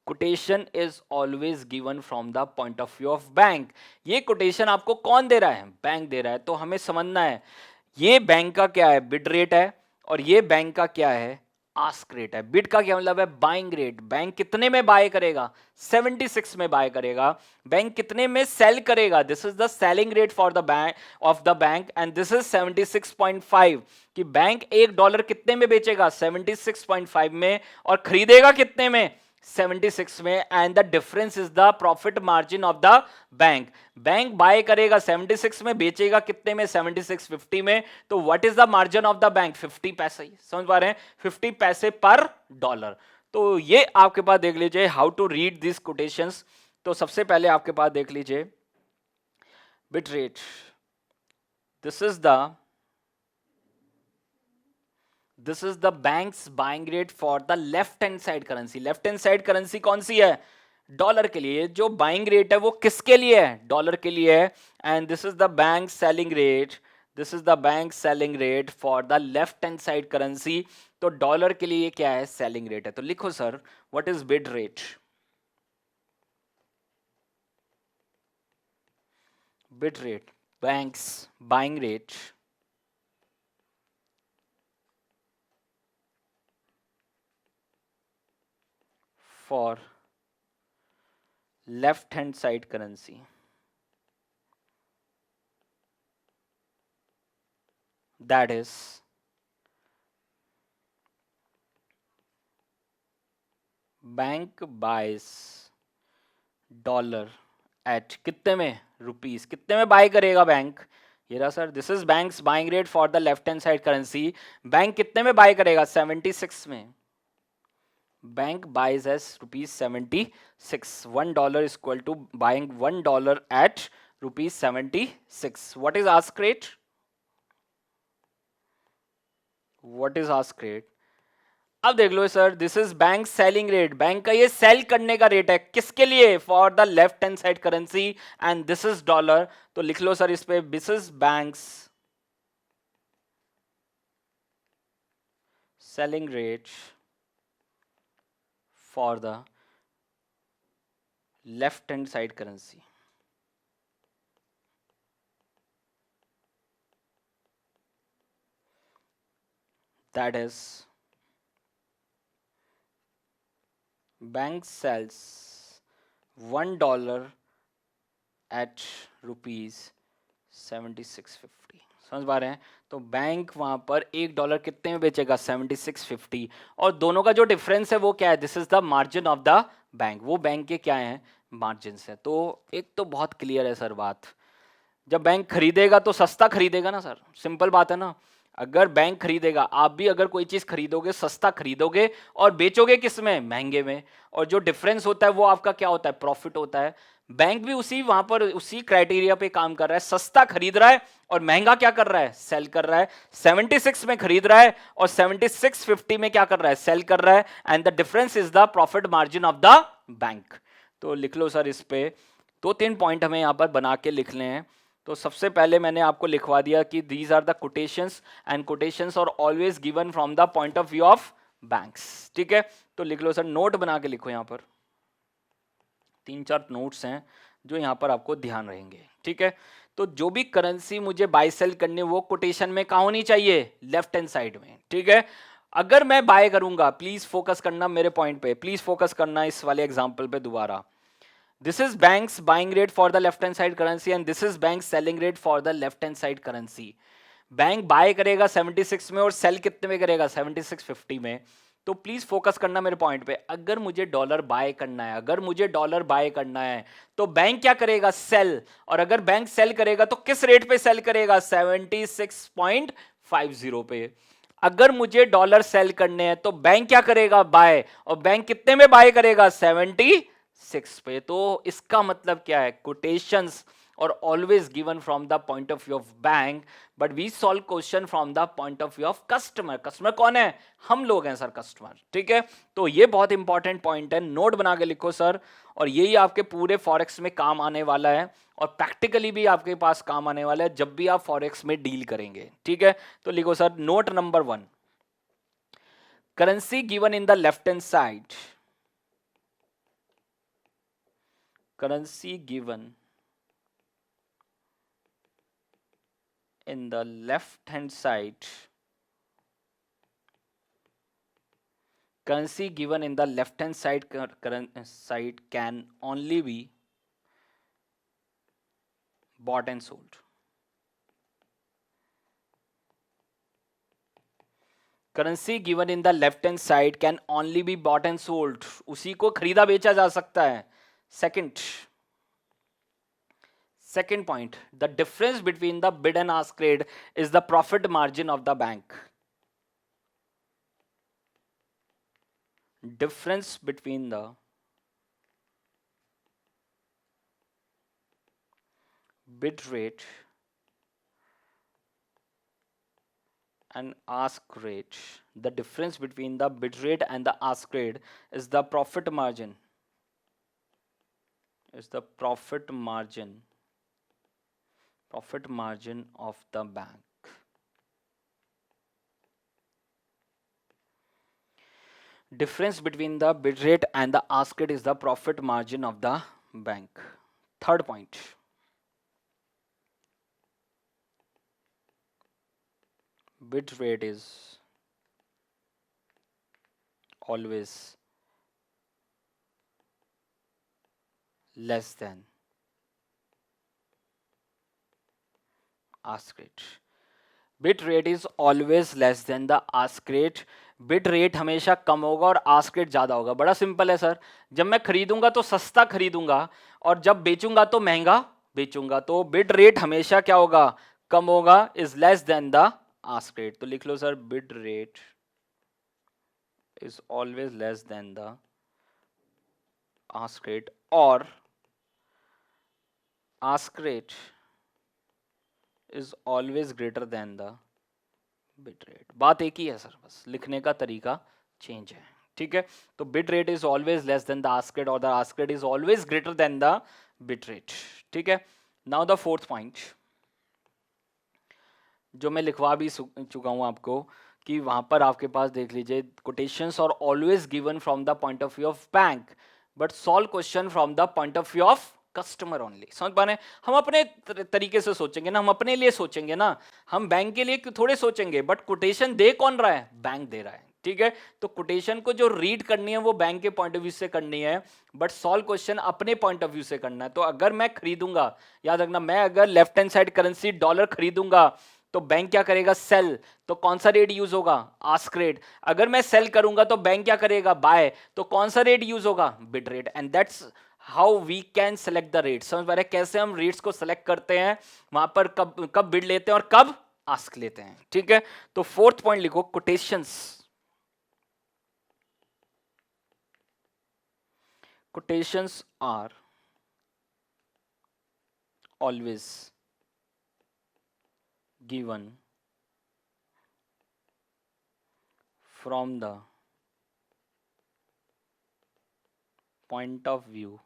Quotation is always given from the point of view of bank. ये कोटेशन आपको कौन दे रहा है, बैंक दे रहा है। तो हमें समझना है ये बैंक का क्या है, बिड रेट है, और ये बैंक का क्या है, आस्क रेट है। बिड का क्या मतलब है, बाइंग रेट। बैंक कितने में बाय करेगा, 76 में बाय करेगा। बैंक कितने में सेल करेगा, this is the selling rate for the bank of the bank, and this is 76.5। कि बैंक $1 कितने में बेचेगा, 76.5 में, और खरीदेगा कितने में, 76 में। And the difference is the profit margin of the bank. Bank buy करेगा 76 में, बेचेगा कितने में, 76.50 में। तो what is the margin of the bank, 50 पैसे ही। समझ पा रहे हैं, 50 पैसे पर डॉलर। तो ये आपके पास देख लीजिए how to read this quotations. तो सबसे पहले आपके पास देख लीजिए bid rate, this is the bank's buying rate for the left hand side currency. Left hand side currency कौन सी है, डॉलर के लिए। जो बाइंग रेट है वो किसके लिए है, डॉलर के लिए है। And this is the bank selling rate, this is the bank selling rate for the left hand side currency. तो डॉलर के लिए क्या है, सेलिंग रेट है। तो लिखो sir, what is bid rate, bid rate, bank's buying rate for left hand side currency, that is bank buys dollar at कितने में, रुपीस। कितने में बाय करेगा बैंक, ये रहा sir, this is banks buying rate for the left hand side currency. Bank कितने में buy करेगा, 76 में। Bank buys as ₹76। $1 is equal to buying $1 at ₹76। what is ask rate, what is ask rate। अब देख लो sir, this is bank selling rate. Bank का ये sell करने का रेट है, किसके लिए, for the left hand side currency, and this is dollar. तो लिख लो सर इस पे, this is banks selling rate for the left hand side currency, that is bank sells $1 at ₹76.50। समझ पा रहे हैं। तो बैंक वहां पर $1 कितने में बेचेगा, 76.50। और दोनों का जो डिफरेंस है वो क्या है, this is the margin of the bank. वो बैंक के क्या है, मार्जिन है। तो एक तो बहुत क्लियर है सर बात, जब बैंक खरीदेगा तो सस्ता खरीदेगा ना सर, सिंपल बात है ना। अगर बैंक खरीदेगा, आप भी अगर कोई चीज खरीदोगे सस्ता खरीदोगे, और बेचोगे किस में, महंगे में। और जो डिफरेंस होता है वो आपका क्या होता है, प्रॉफिट होता है। बैंक भी उसी वहां पर उसी क्राइटेरिया पे काम कर रहा है, सस्ता खरीद रहा है और महंगा क्या कर रहा है, सेल कर रहा है। 76 में खरीद रहा है और 76.50 में क्या कर रहा है, सेल कर रहा है। And the difference is the profit margin of the bank. तो लिख लो सर इस पे, 2-3 पॉइंट हमें यहाँ पर बना के लिखने हैं। तो सबसे पहले मैंने आपको लिखवा दिया कि these are the quotations, and quotations are always given from the point of view of banks. ठीक है, तो लिख लो सर, नोट बना के लिखो। यहाँ पर 3-4 नोट्स हैं जो यहाँ पर आपको ध्यान रहेंगे। ठीक है, तो जो भी करेंसी मुझे बाय सेल करनी है वो कोटेशन में कहाँ होनी चाहिए, लेफ्ट हैंड साइड में, ठीक है। अगर मैं बाय करूंगा, प्लीज फोकस करना मेरे पॉइंट पे, प्लीज फोकस करना इस वाले एग्जांपल पे दोबारा। This is banks buying rate for the left hand side currency and this is bank selling rate for the left hand side currency. Bank buy करेगा 76 में और सेल कितने में करेगा, 76.50 में। तो प्लीज फोकस करना मेरे पॉइंट पे, अगर मुझे डॉलर बाय करना है, अगर मुझे डॉलर बाय करना है तो बैंक क्या करेगा, सेल। और अगर बैंक सेल करेगा तो किस रेट पे सेल करेगा, 76.50 पे। अगर मुझे डॉलर सेल करने हैं तो बैंक क्या करेगा, बाय। और बैंक कितने में बाय करेगा, 76 पे। तो इसका मतलब क्या है, कोटेशंस और always given from the point of view of bank, but we solve question from the point of view of customer. Customer कौन है, हम लोग हैं सर, कस्टमर, ठीक है। तो ये बहुत इंपॉर्टेंट पॉइंट है, नोट बना के लिखो सर। और यही आपके पूरे फॉरेक्स में काम आने वाला है और प्रैक्टिकली भी आपके पास काम आने वाला है जब भी आप फॉरेक्स में डील करेंगे, ठीक है। तो लिखो sir, note number 1, currency given in the left hand side, currency given in the left hand side, currency given in the left hand side side can only be bought and sold. Currency given in the left hand side can only be bought and sold, उसी को खरीदा बेचा जा सकता है। Second point, the difference between the bid and ask rate is the profit margin of the bank. Difference between the bid rate and ask rate, the difference between the bid rate and the ask rate is the profit margin, profit margin of the bank. Difference between the bid rate and the ask rate is the profit margin of the bank. Third point, bid rate is always less than ask rate. Bid rate is always less than the ask rate. Bit rate हमेशा कम होगा और ask rate ज्यादा होगा। बड़ा simple है sir, जब मैं खरीदूंगा तो सस्ता खरीदूंगा और जब बेचूंगा तो महंगा बेचूंगा। तो बिड रेट हमेशा क्या होगा, कम होगा, is less than the ask rate. तो लिख लो sir, bid rate is always less than the ask rate और ask rate is always greater than the bid rate. बात एक ही है सर, बस लिखने का तरीका चेंज है, ठीक है। तो bid rate is always less than the ask rate और the ask rate is always greater than the bid rate, ठीक है। नाउ द फोर्थ पॉइंट जो मैं लिखवा भी चुका हूं आपको, कि वहां पर आपके पास देख लीजिए, quotations are always given from the point of view of bank but solve question from the point of view of customer only. समझ पा रहे हैं, हम अपने तरीके से सोचेंगे ना, हम अपने लिए सोचेंगे ना, हम बैंक के लिए थोड़े सोचेंगे। बट कोटेशन दे कौन रहा है, बैंक दे रहा है, ठीक है। तो कोटेशन को जो रीड करनी है वो बैंक के पॉइंट ऑफ व्यू से करनी है, बट सॉल्व क्वेश्चन अपने पॉइंट ऑफ व्यू से करना है। तो अगर मैं खरीदूंगा, याद रखना, मैं अगर left hand side currency dollar खरीदूंगा तो बैंक क्या करेगा, सेल। तो कौन सा रेट यूज होगा, आस्क रेट। अगर मैं सेल करूंगा तो बैंक क्या करेगा, बाय। तो कौन सा रेट यूज होगा, bid rate. And that's how we can select the rate. समझ पा रहे हैं कैसे हम रेट्स को सेलेक्ट करते हैं, वहां पर कब कब बिड लेते हैं और कब आस्क लेते हैं, ठीक है। तो फोर्थ पॉइंट लिखो, quotations, quotations are always given from the point of view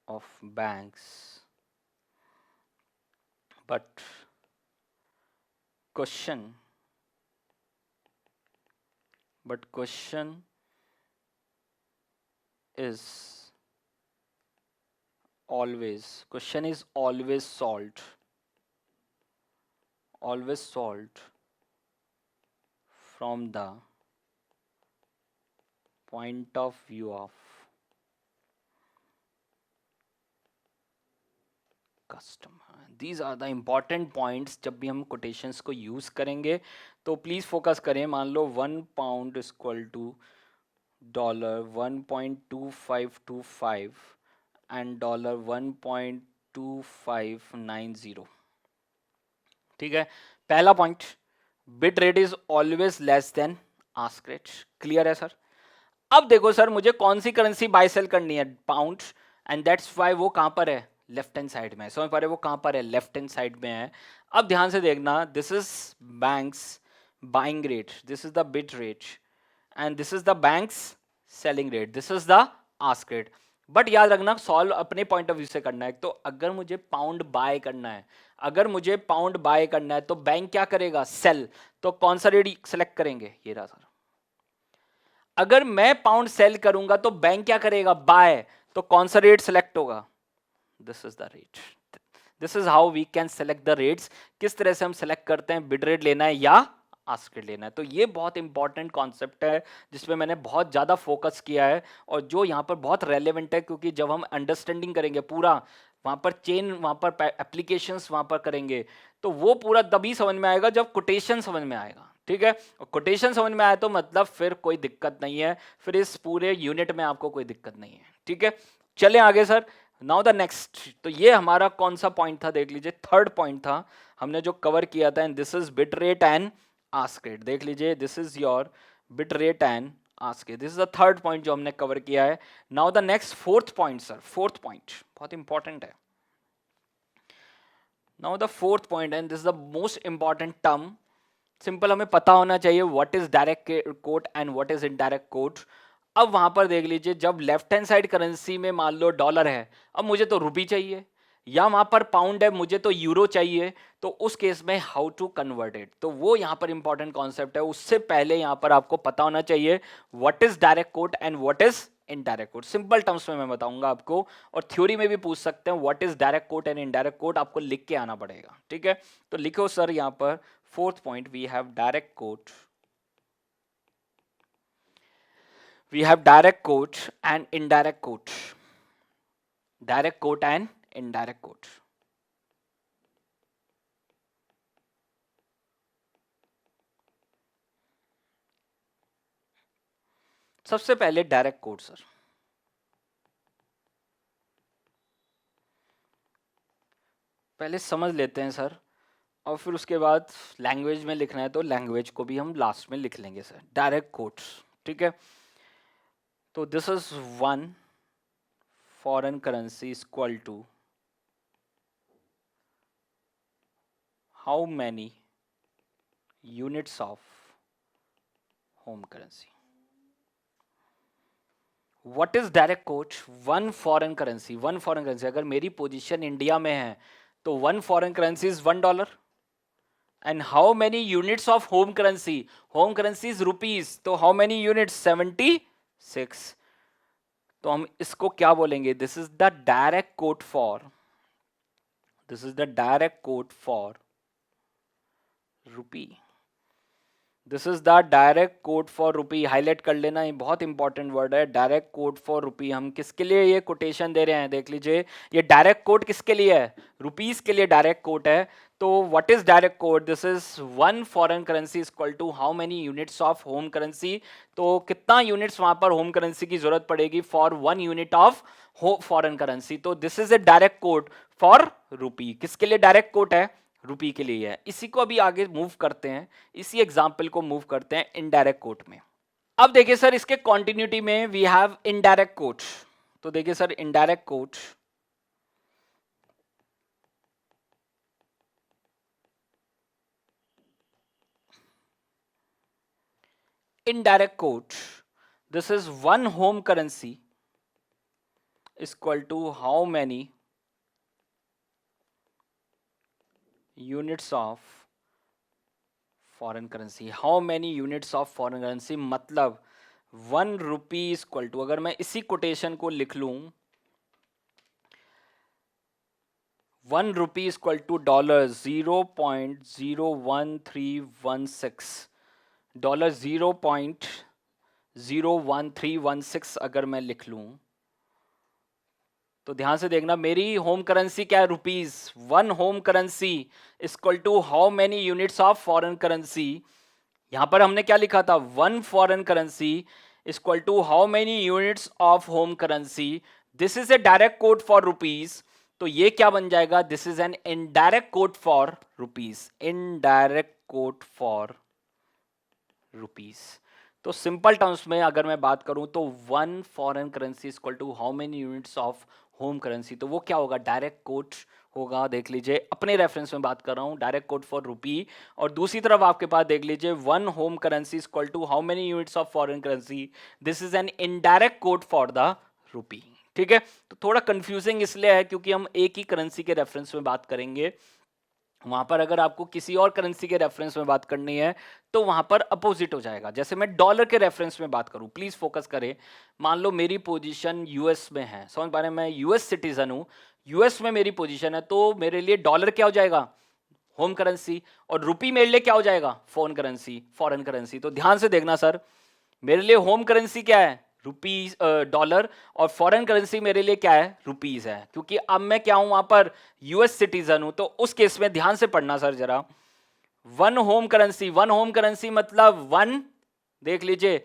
of banks, but question is always, question is always solved from the point of view of customer. These are the important points जब भी हम quotations को use करेंगे. तो please focus करें. मान लो 1 pound equal to $1.2525 and $1.2590. ठीक है. पहला point, bit rate is always less than ask rate. Clear है सर? अब देखो सर, मुझे कौन सी करेंसी बाय सेल करनी है? पाउंड. एंड दैट्स वाई वो कहां पर है? लेफ्ट हैंड साइड में. समझ पा रहे वो कहां पर है? लेफ्ट हैंड साइड में है. अब ध्यान से देखना, this is banks buying rate, this is the bid rate, and this is the banks selling rate, this is the ask rate. But याद रखना, सॉल्व अपने पॉइंट ऑफ व्यू से करना है. तो अगर मुझे पाउंड बाय करना है, तो बैंक क्या करेगा? सेल. तो कौन सा रेट सेलेक्ट करेंगे? ये रहा सर. अगर मैं पाउंड सेल करूंगा तो बैंक क्या करेगा? बाय. तो कौन सा रेट सेलेक्ट होगा? This is the rate. This is how we can select the rates. किस तरह से हम सेलेक्ट करते हैं बिड रेट लेना है या आस्क रेट लेना है. तो ये बहुत इंपॉर्टेंट कॉन्सेप्ट है जिसमें मैंने बहुत ज़्यादा फोकस किया है और जो यहाँ पर बहुत रेलेवेंट है, क्योंकि जब हम अंडरस्टैंडिंग करेंगे पूरा वहाँ पर चेन, वहाँ पर एप्लीकेशंस वहाँ पर करेंगे, तो वो पूरा तभी समझ में आएगा जब कोटेशन समझ में आएगा. ठीक है. और कोटेशन समझ में आया तो मतलब फिर कोई दिक्कत नहीं है, फिर इस पूरे यूनिट में आपको कोई दिक्कत नहीं है. ठीक है. चलें आगे सर. Now the next. तो ये हमारा कौन सा पॉइंट था? देख लीजिए, थर्ड पॉइंट था हमने जो कवर किया था. And this is bid rate and ask rate. देख लीजिए, this is your bit rate and ask rate. This is the third point जो हमने कवर किया है. Now the next fourth point sir. Fourth point बहुत important है. Now the fourth point, and this is the most important term. Simple हमें पता होना चाहिए what is direct quote and what is indirect quote. अब वहां पर देख लीजिए, जब लेफ्ट हैंड साइड करेंसी में मान लो डॉलर है, अब मुझे तो रुपी चाहिए, या वहां पर पाउंड है मुझे तो यूरो चाहिए. तो उस केस में हाउ टू कन्वर्ट इट, तो वो यहाँ पर इंपॉर्टेंट कॉन्सेप्ट है. उससे पहले यहाँ पर आपको पता होना चाहिए what is direct quote and what is indirect coat. Simple terms में मैं बताऊंगा आपको, और थ्योरी में भी पूछ सकते हैं what is direct quote and indirect coat. आपको लिख के आना पड़ेगा. ठीक है. तो लिखो सर यहाँ पर fourth point, we have direct quote, and indirect quote. Direct quote and indirect quote. सबसे पहले डायरेक्ट कोट सर. पहले समझ लेते हैं सर, और फिर उसके बाद लैंग्वेज में लिखना है तो लैंग्वेज को भी हम लास्ट में लिख लेंगे सर. Direct quotes. ठीक है. तो this is one foreign currency equal to how many units of home currency. What is direct quote? One foreign currency. अगर मेरी पोजीशन इंडिया में है तो one foreign currency is $1. And how many units of home currency? Home currency is rupees, तो how many units? 76. तो हम इसको क्या बोलेंगे? This is the direct quote for rupee. This is the direct code for rupee. Highlight कर लेना, ये बहुत इंपॉर्टेंट वर्ड है. डायरेक्ट कोड फॉर रुपी. हम किसके लिए ये कोटेशन दे रहे हैं? देख लीजिए, ये डायरेक्ट कोड किसके लिए है? रुपीस के लिए डायरेक्ट कोड है. तो what is direct code? This is one foreign currency equal to how many units of home currency. तो कितना यूनिट्स वहां पर होम करेंसी की जरूरत पड़ेगी for one unit of foreign currency. तो this is a direct code for rupee. किसके लिए डायरेक्ट कोड है? रुपी के लिए है. इसी को अभी आगे मूव करते हैं, इसी एग्जाम्पल को मूव करते हैं इनडायरेक्ट कोट में. अब देखिए सर, इसके कॉन्टिन्यूटी में वी हैव इनडायरेक्ट कोट. तो देखिए sir, indirect quote this is one home currency equal to how many units of foreign currency. How many units of foreign currency मतलब ₹1 इक्वल टू, अगर मैं इसी कोटेशन को लिख लूं, 1 रुपी इक्वल टू डॉलर 0.01316, $0.01316 अगर मैं लिख लूं तो ध्यान से देखना, मेरी होम करेंसी क्या है, rupees. One home currency equal to how many units of foreign currency. यहां पर हमने क्या लिखा था, one foreign currency equal to how many units of home currency. This is a direct code for rupees, तो ये क्या बन जाएगा, this is an indirect code for rupees, indirect code for rupees. तो सिंपल टर्म्स में अगर मैं बात करूं तो one foreign currency equal to how many units of home currency, तो वो क्या होगा, डायरेक्ट कोट होगा। देख लीजिए, अपने रेफरेंस में बात कर रहा हूं, डायरेक्ट कोट फॉर रुपी। और दूसरी तरफ आपके पास देख लीजिए, one home currency equal to how many units of foreign currency, this is an indirect quote for the rupee. ठीक है, तो थोड़ा कंफ्यूजिंग इसलिए है क्योंकि हम एक ही करेंसी के रेफरेंस में बात करेंगे। वहां पर अगर आपको किसी और करेंसी के रेफरेंस में बात करनी है तो वहां पर अपोजिट हो जाएगा। जैसे मैं डॉलर के रेफरेंस में बात करूं, प्लीज फोकस करें। मान लो मेरी पोजीशन यूएस में है, समझ पा रहे हैं, मैं यूएस सिटीजन हूं, यूएस में मेरी पोजीशन है, तो मेरे लिए डॉलर क्या हो जाएगा, होम करेंसी, और रुपी मेरे लिए क्या हो जाएगा, फॉरेन करेंसी, फॉरेन करेंसी। तो ध्यान से देखना सर, मेरे लिए होम करेंसी क्या है, रुपीज, डॉलर, और फॉरेन करेंसी मेरे लिए क्या है, रुपीज है, क्योंकि अब मैं क्या हूं वहां पर, यूएस सिटीजन हूं। तो उस केस में ध्यान से पढ़ना सर जरा, one home currency, one home currency मतलब वन, देख लीजिए,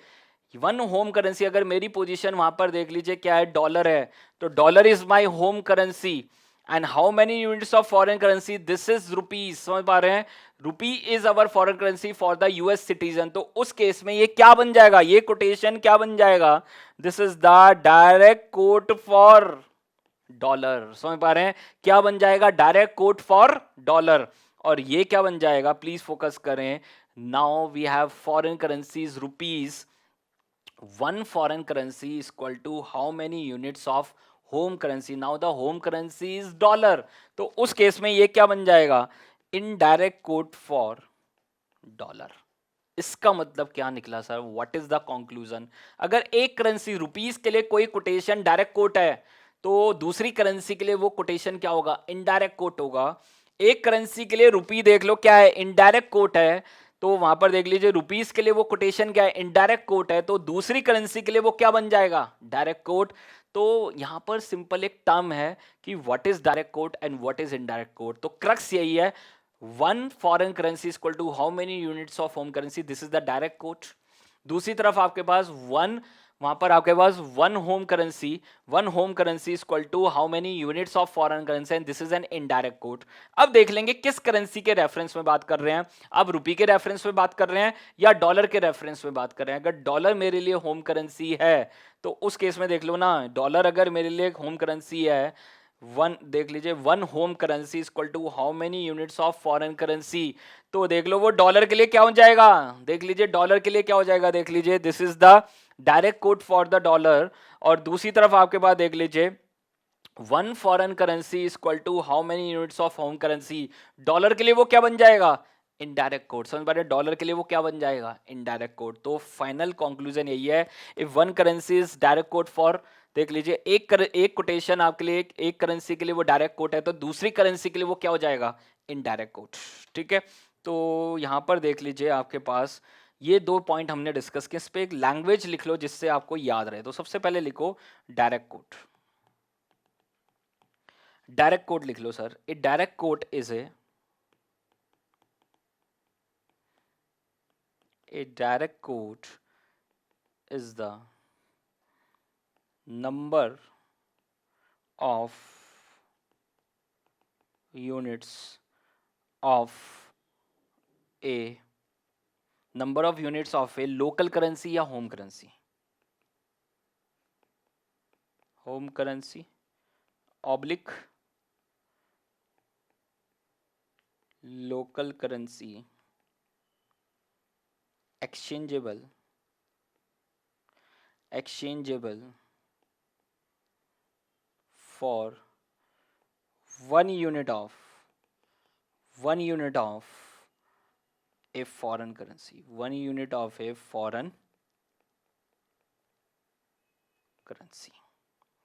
वन होम करेंसी, अगर मेरी पोजीशन वहां पर देख लीजिए क्या है, डॉलर है, तो dollar is my home currency. And how many units of foreign currency, this is rupees, समझ पा रहे हैं, रुपी is our foreign currency for the US citizen. तो उस केस में ये क्या बन जाएगा, ये कोटेशन क्या बन जाएगा, this is the direct quote for dollar. समझ पा रहे हैं, क्या बन जाएगा, डायरेक्ट कोट फॉर डॉलर। और ये क्या बन जाएगा, प्लीज फोकस करें, now we have foreign currencies rupees, one foreign currency is equal to how many units of home currency, now the home currency is dollar। तो उस केस में ये क्या बन जाएगा, इनडायरेक्ट कोट फॉर डॉलर। इसका मतलब क्या निकला sir, what is the conclusion, अगर एक करेंसी रुपीस के लिए कोई कोटेशन डायरेक्ट कोट है तो दूसरी करेंसी के लिए वो कोटेशन क्या होगा, इनडायरेक्ट कोट होगा। एक करेंसी के लिए रुपी देख लो क्या है, इनडायरेक्ट कोट है, तो वहां पर देख लीजिए रुपीस के लिए वो कोटेशन क्या है, इनडायरेक्ट कोट है, तो दूसरी करेंसी के लिए वो क्या बन जाएगा, डायरेक्ट कोट। तो यहां पर सिंपल एक टर्म है कि what is direct quote and what is indirect quote, तो क्रक्स यही है, one foreign currency equal to how many units of home currency, this is the direct quote. दूसरी तरफ आपके पास वन, वहां पर आपके पास one home currency equal to how many units of foreign currency and this is an indirect quote. अब देख लेंगे किस करेंसी के रेफरेंस में बात कर रहे हैं, अब रुपी के रेफरेंस में बात कर रहे हैं या डॉलर के रेफरेंस में बात कर रहे हैं। अगर डॉलर मेरे लिए होम करेंसी है तो उस केस में देख लो ना, डॉलर अगर मेरे लिए होम करेंसी है, वन देख लीजिए, one home currency equal to how many units of foreign currency, तो देख लो वो डॉलर के लिए क्या हो जाएगा, देख लीजिए डॉलर के लिए क्या हो जाएगा, देख लीजिए this is the direct code for the dollar. और दूसरी तरफ आपके पास देख लीजिए, one foreign currency equal to how many units of home currency, dollar के लिए वो क्या बन जाएगा, इनडायरेक्ट कोड। समझ पा रहे हैं, डॉलर के लिए वो क्या बन जाएगा, इनडायरेक्ट कोड। तो फाइनल कंक्लूजन यही है, if one currency is direct code for, देख लीजिए एक कोटेशन आपके लिए एक करेंसी के लिए वो डायरेक्ट कोट है, तो दूसरी करेंसी के लिए वो क्या हो जाएगा, इनडायरेक्ट कोट। ठीक है, तो यहां पर देख लीजिए आपके पास ये दो पॉइंट हमने डिस्कस किए, इस पे एक लैंग्वेज लिख लो जिससे आपको याद रहे। तो सबसे पहले लिखो डायरेक्ट कोट, डायरेक्ट कोट लिख लो sir, a direct quote is a direct quote is the number of units of a number of units of a local currency या home currency, home currency oblique local currency exchangeable for one unit of a foreign currency, one unit of a foreign currency।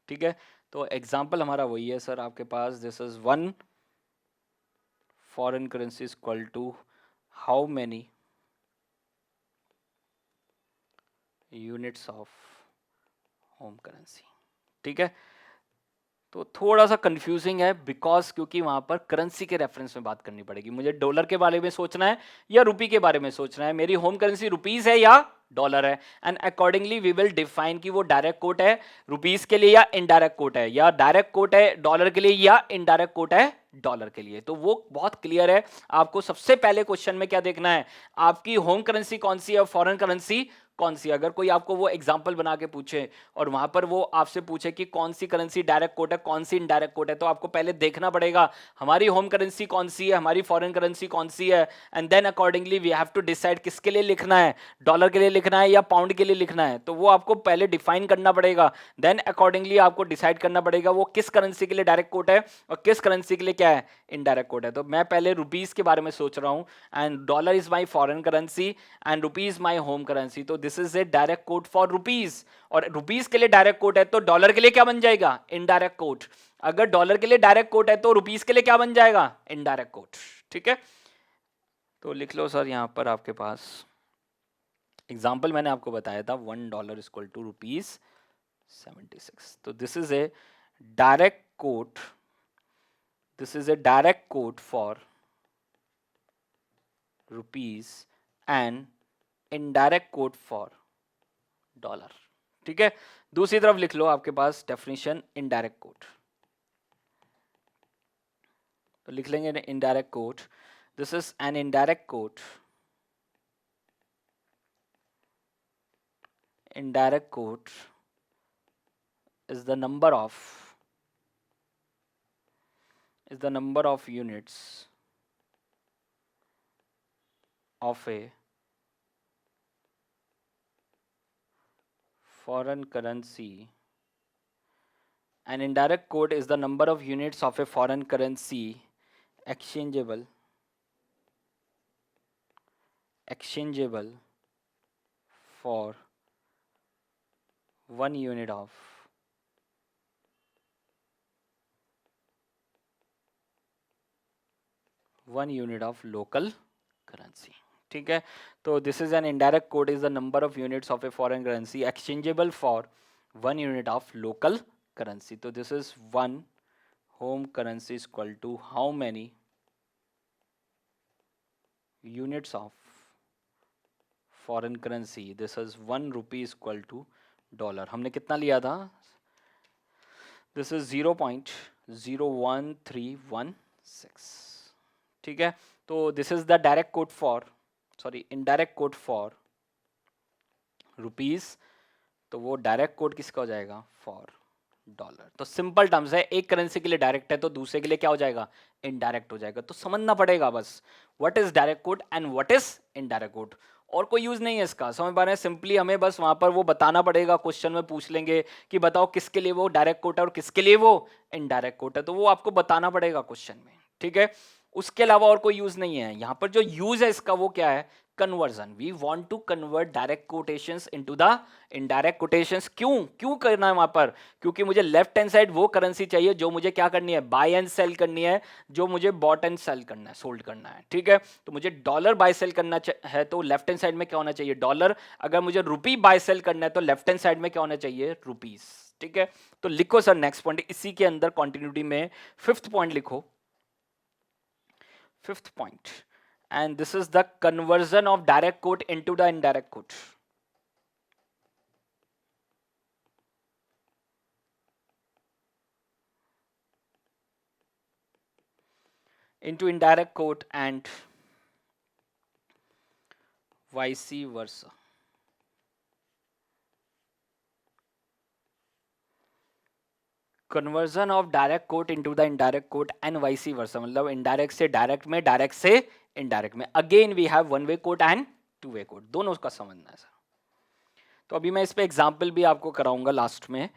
ठीक है, तो example हमारा वही है sir आपके पास, this is one foreign currency equal to how many units of home currency. ठीक है, तो थोड़ा सा कंफ्यूजिंग है बिकॉज क्योंकि वहां पर करेंसी के रेफरेंस में बात करनी पड़ेगी। मुझे डॉलर के बारे में सोचना है या रुपी के बारे में सोचना है, मेरी होम करेंसी रुपीज है या डॉलर है, and accordingly we will define कि वो डायरेक्ट कोट है रुपीज के लिए या इनडायरेक्ट कोट है, या डायरेक्ट कोट है डॉलर के लिए या इनडायरेक्ट कोट है डॉलर के लिए। तो वो बहुत क्लियर है। आपको सबसे पहले क्वेश्चन में क्या देखना है, आपकी होम करेंसी कौन सी है, फॉरेन करेंसी कौन सी। अगर कोई आपको वो एग्जांपल बना के पूछे और वहां पर वो आपसे पूछे कि कौन सी करेंसी डायरेक्ट कोट है कौन सी इनडायरेक्ट कोट है, तो आपको पहले देखना पड़ेगा हमारी होम करेंसी कौन सी है, हमारी फॉरेन करेंसी कौन सी है, and then accordingly we have to decide किसके लिए लिखना है, डॉलर के लिए लिखना है या पाउंड के लिए लिखना है। तो वो आपको पहले डिफाइन करना पड़ेगा, देन अकॉर्डिंगली आपको डिसाइड करना पड़ेगा वो किस करेंसी के लिए डायरेक्ट कोट है और किस करेंसी के लिए क्या है, इनडायरेक्ट कोट है। तो मैं पहले रुपीज के बारे में सोच रहा हूं, and dollar is my foreign currency and rupees my home currency. तो this is a direct quote for rupees, और रुपीज के लिए डायरेक्ट कोट है तो डॉलर के लिए क्या बन जाएगा, इनडायरेक्ट कोट। अगर डॉलर के लिए डायरेक्ट कोट है तो रुपीज के लिए क्या बन जाएगा, इनडायरेक्ट कोट। ठीक है, तो लिख लो सर यहां पर आपके पास एग्जाम्पल मैंने आपको बताया था $1 इक्वल टू रुपीज 76। तो this is a direct quote, this is a direct quote for rupees and indirect quote for dollar. ठीक है, दूसरी तरफ लिख लो आपके पास डेफिनेशन इनडायरेक्ट कोट। तो लिख लेंगे indirect quote, this is an indirect coat, indirect quote is the number of units of a foreign currency. An indirect quote is the number of units of a foreign currency exchangeable for 1 unit of local currency। ठीक है, तो this is an indirect quote is the number of units of a foreign currency exchangeable for 1 unit of local currency. तो this is 1 home currency equal to how many units of foreign currency, this is 1 rupee equal to dollar. हमने कितना लिया था, this is 0.01316। ठीक है, तो this is the direct code for indirect code for rupees. तो वो डायरेक्ट कोड किसका हो जाएगा, फॉर डॉलर। तो सिंपल टर्म्स है, एक करेंसी के लिए डायरेक्ट है तो दूसरे के लिए क्या हो जाएगा, इनडायरेक्ट हो जाएगा। तो समझना पड़ेगा बस what is direct code and what is indirect code, और कोई यूज नहीं है इसका। समझ पा रहे हैं, सिंपली हमें बस वहां पर वो बताना पड़ेगा, क्वेश्चन में पूछ लेंगे कि बताओ किसके लिए वो डायरेक्ट कोड है और किसके लिए वो इनडायरेक्ट कोड है, तो वो आपको बताना पड़ेगा क्वेश्चन में। ठीक है, उसके अलावा और कोई यूज नहीं है। यहाँ पर जो यूज है इसका वो क्या है, conversion. We want to convert direct quotations into the indirect quotations. क्यों करना है वहां पर, क्योंकि मुझे लेफ्ट हैंड साइड वो करेंसी चाहिए जो मुझे क्या करनी है, बाय एंड सेल करनी है, जो मुझे बॉट एंड सेल करना है, सोल्ड करना है। ठीक है, तो मुझे डॉलर बाय सेल करना है तो लेफ्ट हैंड साइड में क्या होना चाहिए, डॉलर। अगर मुझे रुपी बाय सेल करना है तो लेफ्ट हैंड साइड में क्या होना चाहिए, रुपीज। ठीक है, तो लिखो सर नेक्स्ट पॉइंट, इसी के अंदर कंटिन्यूटी में 5th पॉइंट लिखो, 5th point, and this is the conversion of direct quote into the indirect quote। into indirect quote and vice versa। Conversion of direct quote into the indirect quote and vice versa, मतलब indirect से direct में, direct से indirect में। Again we have one way quote and two way quote, दोनों का समझना है sir. तो अभी मैं इस पे एग्जांपल भी आपको कराऊंगा लास्ट में,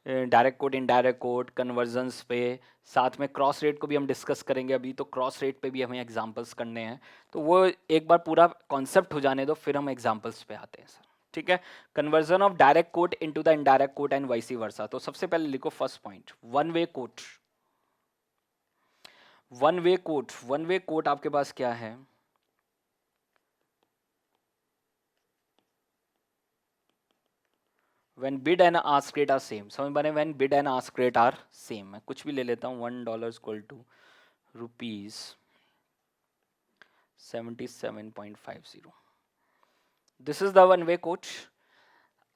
direct quote, indirect coat, convergence पे, साथ में क्रॉस रेट को भी हम डिस्कस करेंगे। अभी तो क्रॉस रेट पे भी हमें एग्जांपल्स करने हैं, तो वो एक बार पूरा कॉन्सेप्ट हो जाने दो, फिर हम एग्जांपल्स पे आते हैं सर। ठीक है, conversion of direct quote into the indirect quote and vice versa. तो सबसे पहले लिखो first point, one way quote. One way quote आपके पास क्या है? when bid and ask rate are same, समझ पा रहे हैं? when bid and ask rate are same, मैं कुछ भी ले लेता हूँ, $1 equal to rupees 77.50, this is the one way quote.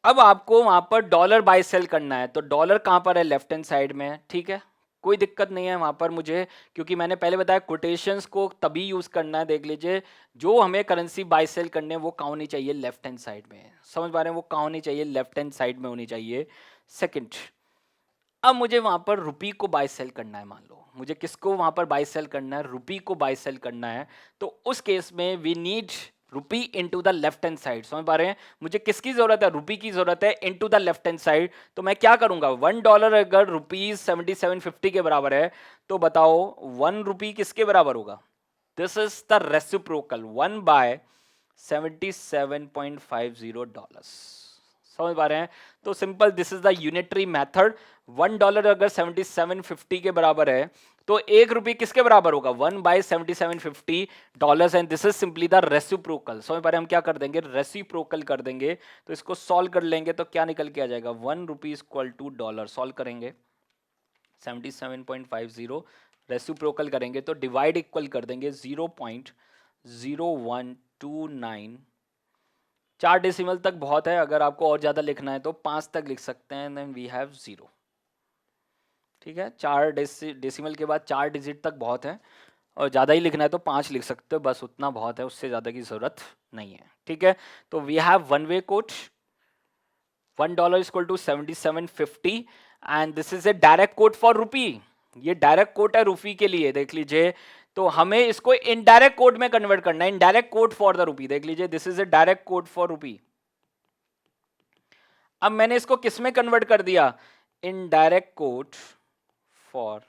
अब आपको वहां पर डॉलर बाय सेल करना है, तो डॉलर कहां पर है? लेफ्ट हैंड साइड में है, ठीक है, कोई दिक्कत नहीं है वहां पर मुझे, क्योंकि मैंने पहले बताया कोटेशंस को तभी यूज करना है। देख लीजिए, जो हमें करेंसी बाय सेल करने वो कहाँ होनी चाहिए? लेफ्ट हैंड साइड में, समझ पा रहे हैं? वो कहाँ होनी चाहिए? लेफ्ट हैंड साइड में होनी चाहिए। सेकंड, अब मुझे वहां पर रुपी को बाय सेल करना है, मान लो मुझे किसको वहां पर बाय सेल करना है? रुपी को बाय सेल करना है, तो उस केस में we need rupee into the left hand side. समझ पा रहे हैं? मुझे किसकी जरूरत है? रुपी की जरूरत है into the left hand side. तो मैं क्या करूंगा? $1 अगर रुपीज 77.50 के बराबर है, तो बताओ 1 रुपी किसके बराबर होगा? This is the reciprocal, 1 by 77.50 dollars. समझ पा रहे हैं? तो simple, this is the unitary method. $1 अगर 77.50 के बराबर है, तो 1 रुपये किसके बराबर होगा? 1 by 77.50 dollars, and this is simply the reciprocal. समझ पा रहे हैं? हम क्या कर देंगे? रेसिप्रोकल कर देंगे। तो इसको सॉल्व कर लेंगे तो क्या निकल के आ जाएगा? 1 rupee equal to dollar. Solve करेंगे 77.50, रेसिप्रोकल करेंगे तो डिवाइड इक्वल कर देंगे 0.0129। 4 डेसिमल तक बहुत है, अगर आपको और ज्यादा लिखना है तो 5 तक लिख सकते हैं, देन वी हैव 0। ठीक है, 4 डेसिमल के बाद 4 डिजिट तक बहुत है, और ज़्यादा ही लिखना है तो 5 लिख सकते हो, बस उतना बहुत है, उससे ज़्यादा की ज़रूरत नहीं है। ठीक है, तो we have one way quote, $1 equal to 77.50, and this is a direct quote for rupee. ये डायरेक्ट कोट है रुपी के लिए, देख लीजिए। तो हमें इसको इनडायरेक्ट कोट में कन्वर्ट करना है, indirect quote for the rupee. देख लीजिए, this is a direct quote for rupee. अब मैंने इसको किस में कन्वर्ट कर दिया? इनडायरेक्ट कोट फॉर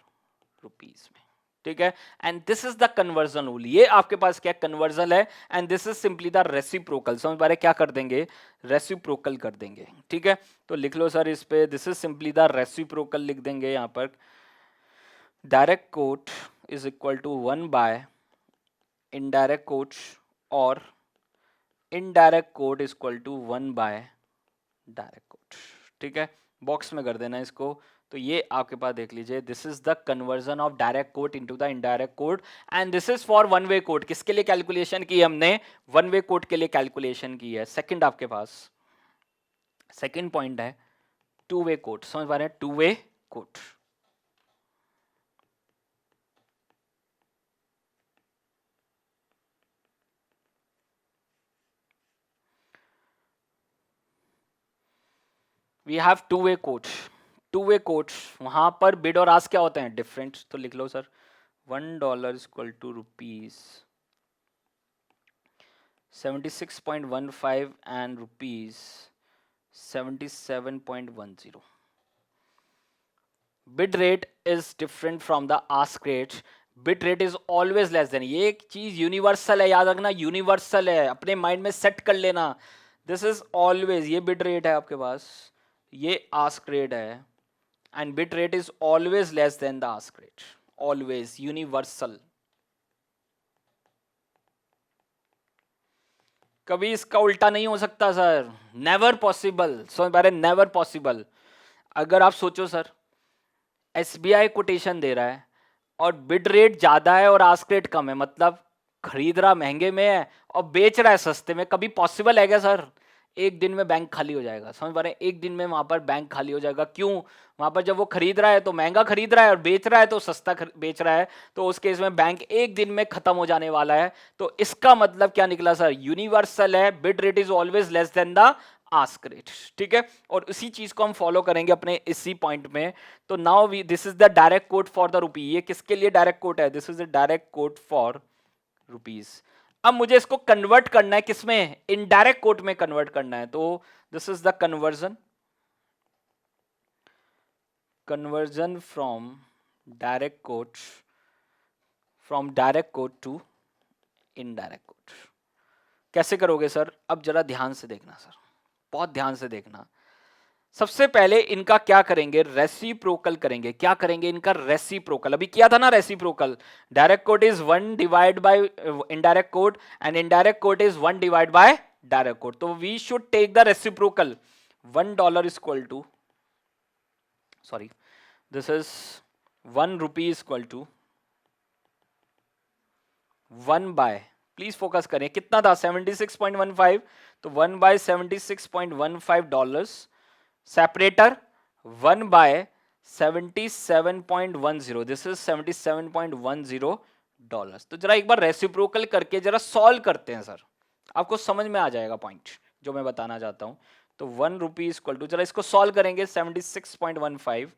रुपीज में। ठीक है, and this is the conversion rule. ये आपके पास क्या कन्वर्जन है, and this is simply the reciprocal. समझ पा रहे? क्या कर देंगे? रेसिप्रोकल कर देंगे। ठीक है, तो लिख लो सर इस पे, this is simply the reciprocal लिख देंगे यहां पर। Direct quote is equal to 1 by indirect quote, और indirect quote is equal to 1 by direct quote. ठीक है, बॉक्स में कर देना इसको। तो ये आपके पास देख लीजिए, this is the conversion of direct quote into the indirect quote, and this is for one way quote. किसके लिए कैलकुलेशन की हमने? वन वे कोट के लिए कैलकुलेशन की है। सेकंड, आपके पास सेकंड पॉइंट है टू वे कोट। समझ पा रहे हैं? Two way quote, we have two way quote. Two way quote, वहां पर बिड और आस्क क्या होते हैं? डिफरेंट। तो लिख लो sir, $1 equal to rupees 76.15 and rupees 77.10. Bid rate is different from the ask rate. Bid rate is always less than. ये एक चीज यूनिवर्सल है, याद रखना, यूनिवर्सल है, अपने माइंड में सेट कर लेना। दिस इज ऑलवेज, ये बिड रेट है आपके पास, ये आस्क रेट है, and bid rate is always less than the ask rate, always universal. कभी इसका उल्टा नहीं हो सकता सर, नेवर पॉसिबल। समझ पा रहे? Never possible. अगर आप सोचो सर, एसबीआई कोटेशन दे रहा है और बिड रेट ज्यादा है और आस्क रेट कम है, मतलब खरीद रहा महंगे में है और बेच रहा है सस्ते में, कभी पॉसिबल है क्या सर? एक दिन में बैंक खाली हो जाएगा। समझ पा रहे हैं? एक दिन में वहां पर बैंक खाली हो जाएगा। क्यों? वहां पर जब वो खरीद रहा है तो महंगा खरीद रहा है, और बेच रहा है तो सस्ता बेच रहा है, तो उस केस में बैंक एक दिन में खत्म हो जाने वाला है। तो इसका मतलब क्या निकला सर? यूनिवर्सल है, bid rate is always less than the ask rate. ठीक है, और इसी चीज को हम फॉलो करेंगे अपने इसी पॉइंट में। तो now we, this is the direct quote for the rupee. ये किसके लिए डायरेक्ट कोट है? This is the direct quote for rupees. अब मुझे इसको कन्वर्ट करना है किसमें? इनडायरेक्ट कोट में कन्वर्ट करना है। तो this is the conversion, conversion from direct quote, from direct quote to indirect quote. कैसे करोगे सर? अब जरा ध्यान से देखना सर, बहुत ध्यान से देखना। सबसे पहले इनका क्या करेंगे, रेसिप्रोकल करेंगे। क्या करेंगे इनका रेसिप्रोकल, अभी किया था ना reciprocal. Direct quote is 1 divide by indirect quote and indirect quote is 1 divide by direct quote. तो we should take the reciprocal. $1 is equal to, sorry, this is 1 rupee is equal to 1 by, please focus करें, कितना था 76.15, तो 1 by $76.15, separator 1 by 77.10, this is $77.10। तो जरा एक बार reciprocal करके जरा सॉल्व करते हैं सर, आपको समझ में आ जाएगा पॉइंट जो मैं बताना चाहता हूं। तो 1 रुपी इक्वल टू, जरा इसको सॉल्व करेंगे, 76.15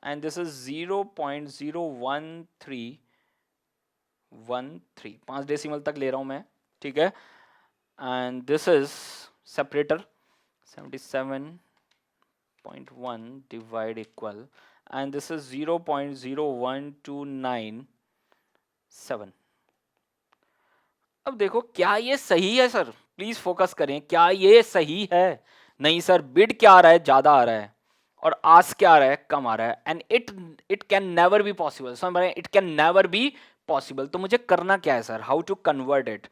एंड दिस इज 0.01313, 5 डेसिमल तक ले रहा हूं मैं, ठीक है। And this is separator 77.1 divide equal, and this is 0.01297। अब देखो क्या ये सही है सर, प्लीज फोकस करें, क्या ये सही है? नहीं सर, बिड क्या आ रहा है, ज्यादा आ रहा है, और आस्क क्या आ रहा है, कम आ रहा है। And it can never be possible, समझ रहे हैं, it can never be possible. तो मुझे करना क्या है sir, how to convert it?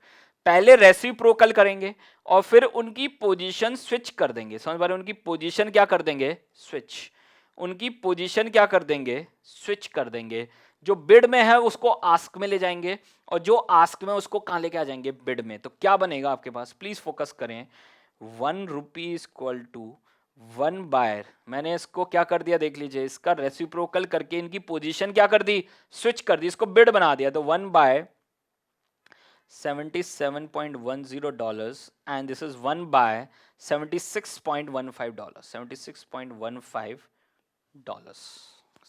पहले रेसिप्रोकल करेंगे और फिर उनकी पोजीशन स्विच कर देंगे, समझ पा रहे हैं? उनकी पोजीशन क्या कर देंगे, स्विच, उनकी पोजीशन क्या कर देंगे, स्विच कर देंगे। जो बिड में है उसको आस्क में ले जाएंगे, और जो आस्क में उसको कहां लेके आ जाएंगे, बिड में। तो क्या बनेगा आपके पास, प्लीज फोकस करें, 1 रुपी इक्वल टू 1 बाय, मैंने इसको क्या कर दिया देख लीजिए, इसका रेसिप्रोकल करके इनकी पोजीशन क्या कर दी, स्विच कर दी, इसको बिड बना दिया। तो 1 by $77.10 and this is 1 by $76.15, $76.15।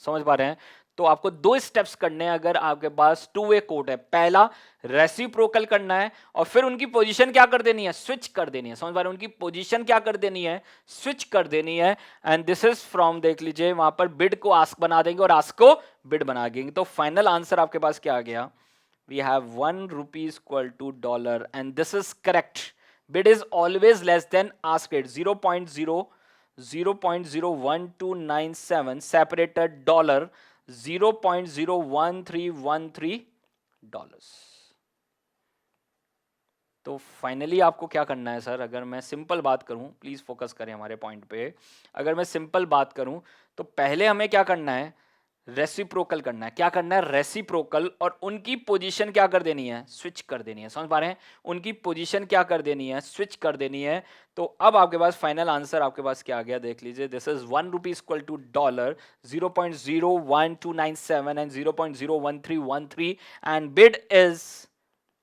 समझ पा रहे हैं? तो आपको दो स्टेप्स करने हैं अगर आपके पास टू वे कोट है। पहला रेसिप्रोकल करना है और फिर उनकी पोजीशन क्या कर देनी है, स्विच कर देनी है। समझ पा रहे हैं? उनकी पोजीशन क्या कर देनी है, स्विच कर देनी है। एंड दिस इज फ्रॉम, देख लीजिए वहां पर बिड को आस्क बना देंगे और आस्क को बिड बना देंगे। तो फाइनल आंसर आपके पास क्या आ गया, we have 1 rupee is equal to dollar, and this is correct. Bid is always less than ask rate, 0.01297, separated dollar $0.01313। तो फाइनली आपको क्या करना है सर, अगर मैं सिंपल बात करूं, प्लीज फोकस करें हमारे पॉइंट पे, अगर मैं सिंपल बात करूं तो पहले हमें क्या करना है, रेसिप्रोकल करना है। क्या करना है, रेसिप्रोकल, और उनकी पोजीशन क्या कर देनी है, स्विच कर देनी है। समझ पा रहे हैं? उनकी पोजीशन क्या कर देनी है, स्विच कर देनी है। तो अब आपके पास फाइनल आंसर आपके पास क्या आ गया, देख लीजिए, this is 1 rupee equal to dollar 0.01297 and 0.01313, and bid is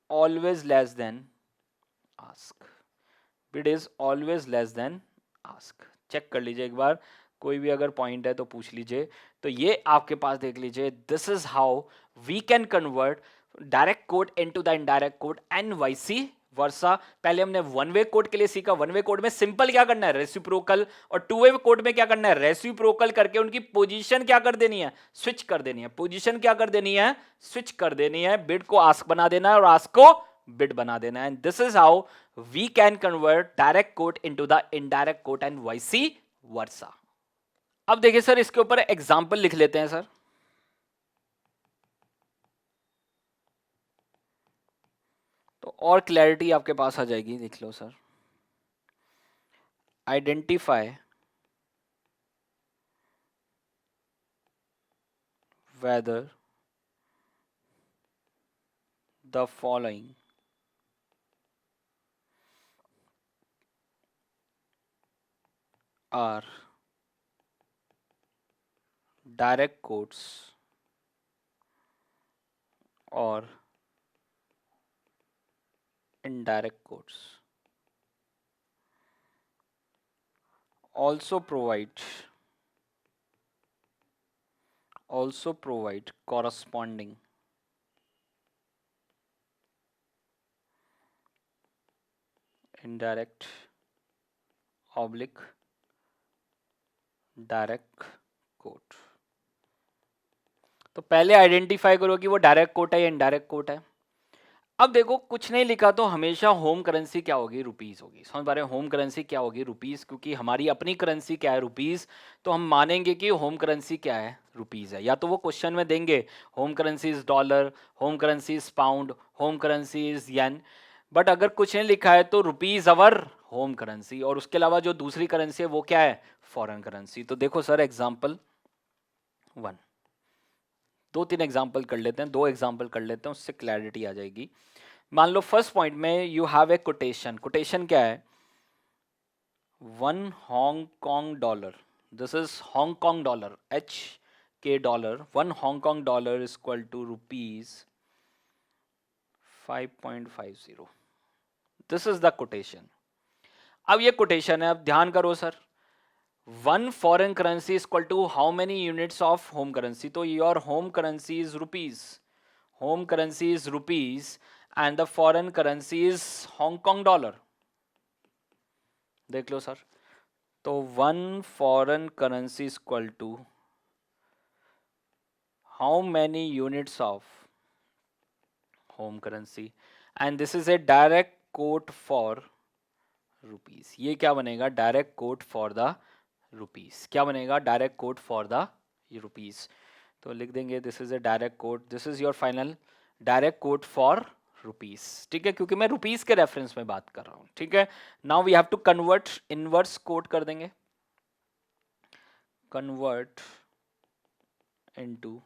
always less than ask, bid is always less than ask. Check कर लीजिए एक बार, कोई भी अगर पॉइंट है तो पूछ लीजिए। तो ये आपके पास देख लीजिए, this is how we can convert direct code into the indirect quote and vice versa. पहले हमने वन वे कोड के लिए सीखा, वन वे कोड में सिंपल क्या करना है, रेसिप्रोकल, और टू वे कोड में क्या करना है, रेसिप्रोकल करके उनकी पोजीशन क्या कर देनी है, स्विच कर देनी है। पोजीशन क्या कर देनी है, स्विच कर देनी है। बिड को आस्क बना देना है और आस्क को बिड बना देना है। And this is how we can convert direct code into the indirect quote and vice versa. अब देखिए सर, इसके ऊपर एग्जाम्पल लिख लेते हैं सर। तो और क्लैरिटी आपके पास आ जाएगी, देख लो sir. Identify whether the following are direct quotes or indirect quotes. Also provide corresponding indirect oblique direct quote. तो पहले आइडेंटिफाई करो कि वो डायरेक्ट कोट है या इनडायरेक्ट कोट है। अब देखो कुछ नहीं लिखा तो हमेशा होम करेंसी क्या होगी, रुपीस होगी। समझ पा रहे हैं, होम करेंसी क्या होगी, रुपीस, क्योंकि हमारी अपनी करेंसी क्या है, रुपीस। तो हम मानेंगे कि होम करेंसी क्या है, रुपीस है। या तो वो क्वेश्चन में देंगे home currency is dollar, home currency is pound, home currency is yen, but अगर कुछ नहीं लिखा है तो रुपीज अवर होम करेंसी, और उसके अलावा जो दूसरी करेंसी है वो क्या है, फॉरेन करेंसी। तो देखो सर एग्जाम्पल 1, 2-3 एग्जाम्पल कर लेते हैं, 2 एग्जाम्पल कर लेते हैं, उससे क्लैरिटी आ जाएगी। मान लो फर्स्ट पॉइंट में you have a quotation, quotation क्या है, 1 Hong Kong dollar, this is Hong Kong dollar, H K dollar, 1 Hong Kong dollar is equal to rupees 5.50, this is the quotation. अब ये कोटेशन है, अब ध्यान करो sir, 1 foreign currency is equal to how many units of home currency, तो your home currency is rupees, home currency is rupees and the foreign currency is Hong Kong dollar। देख लो sir, तो 1 foreign currency is equal to how many units of home currency and this is a direct quote for rupees। ये क्या बनेगा, direct quote for the rupees, क्या बनेगा, direct quote for the rupees. तो लिख देंगे this is a direct quote, this is your final direct quote for rupees, ठीक है, क्योंकि मैं रुपीस के रेफरेंस में बात कर रहा हूं, ठीक है। Now we have to convert, inverse quote कर देंगे, कन्वर्ट इनटू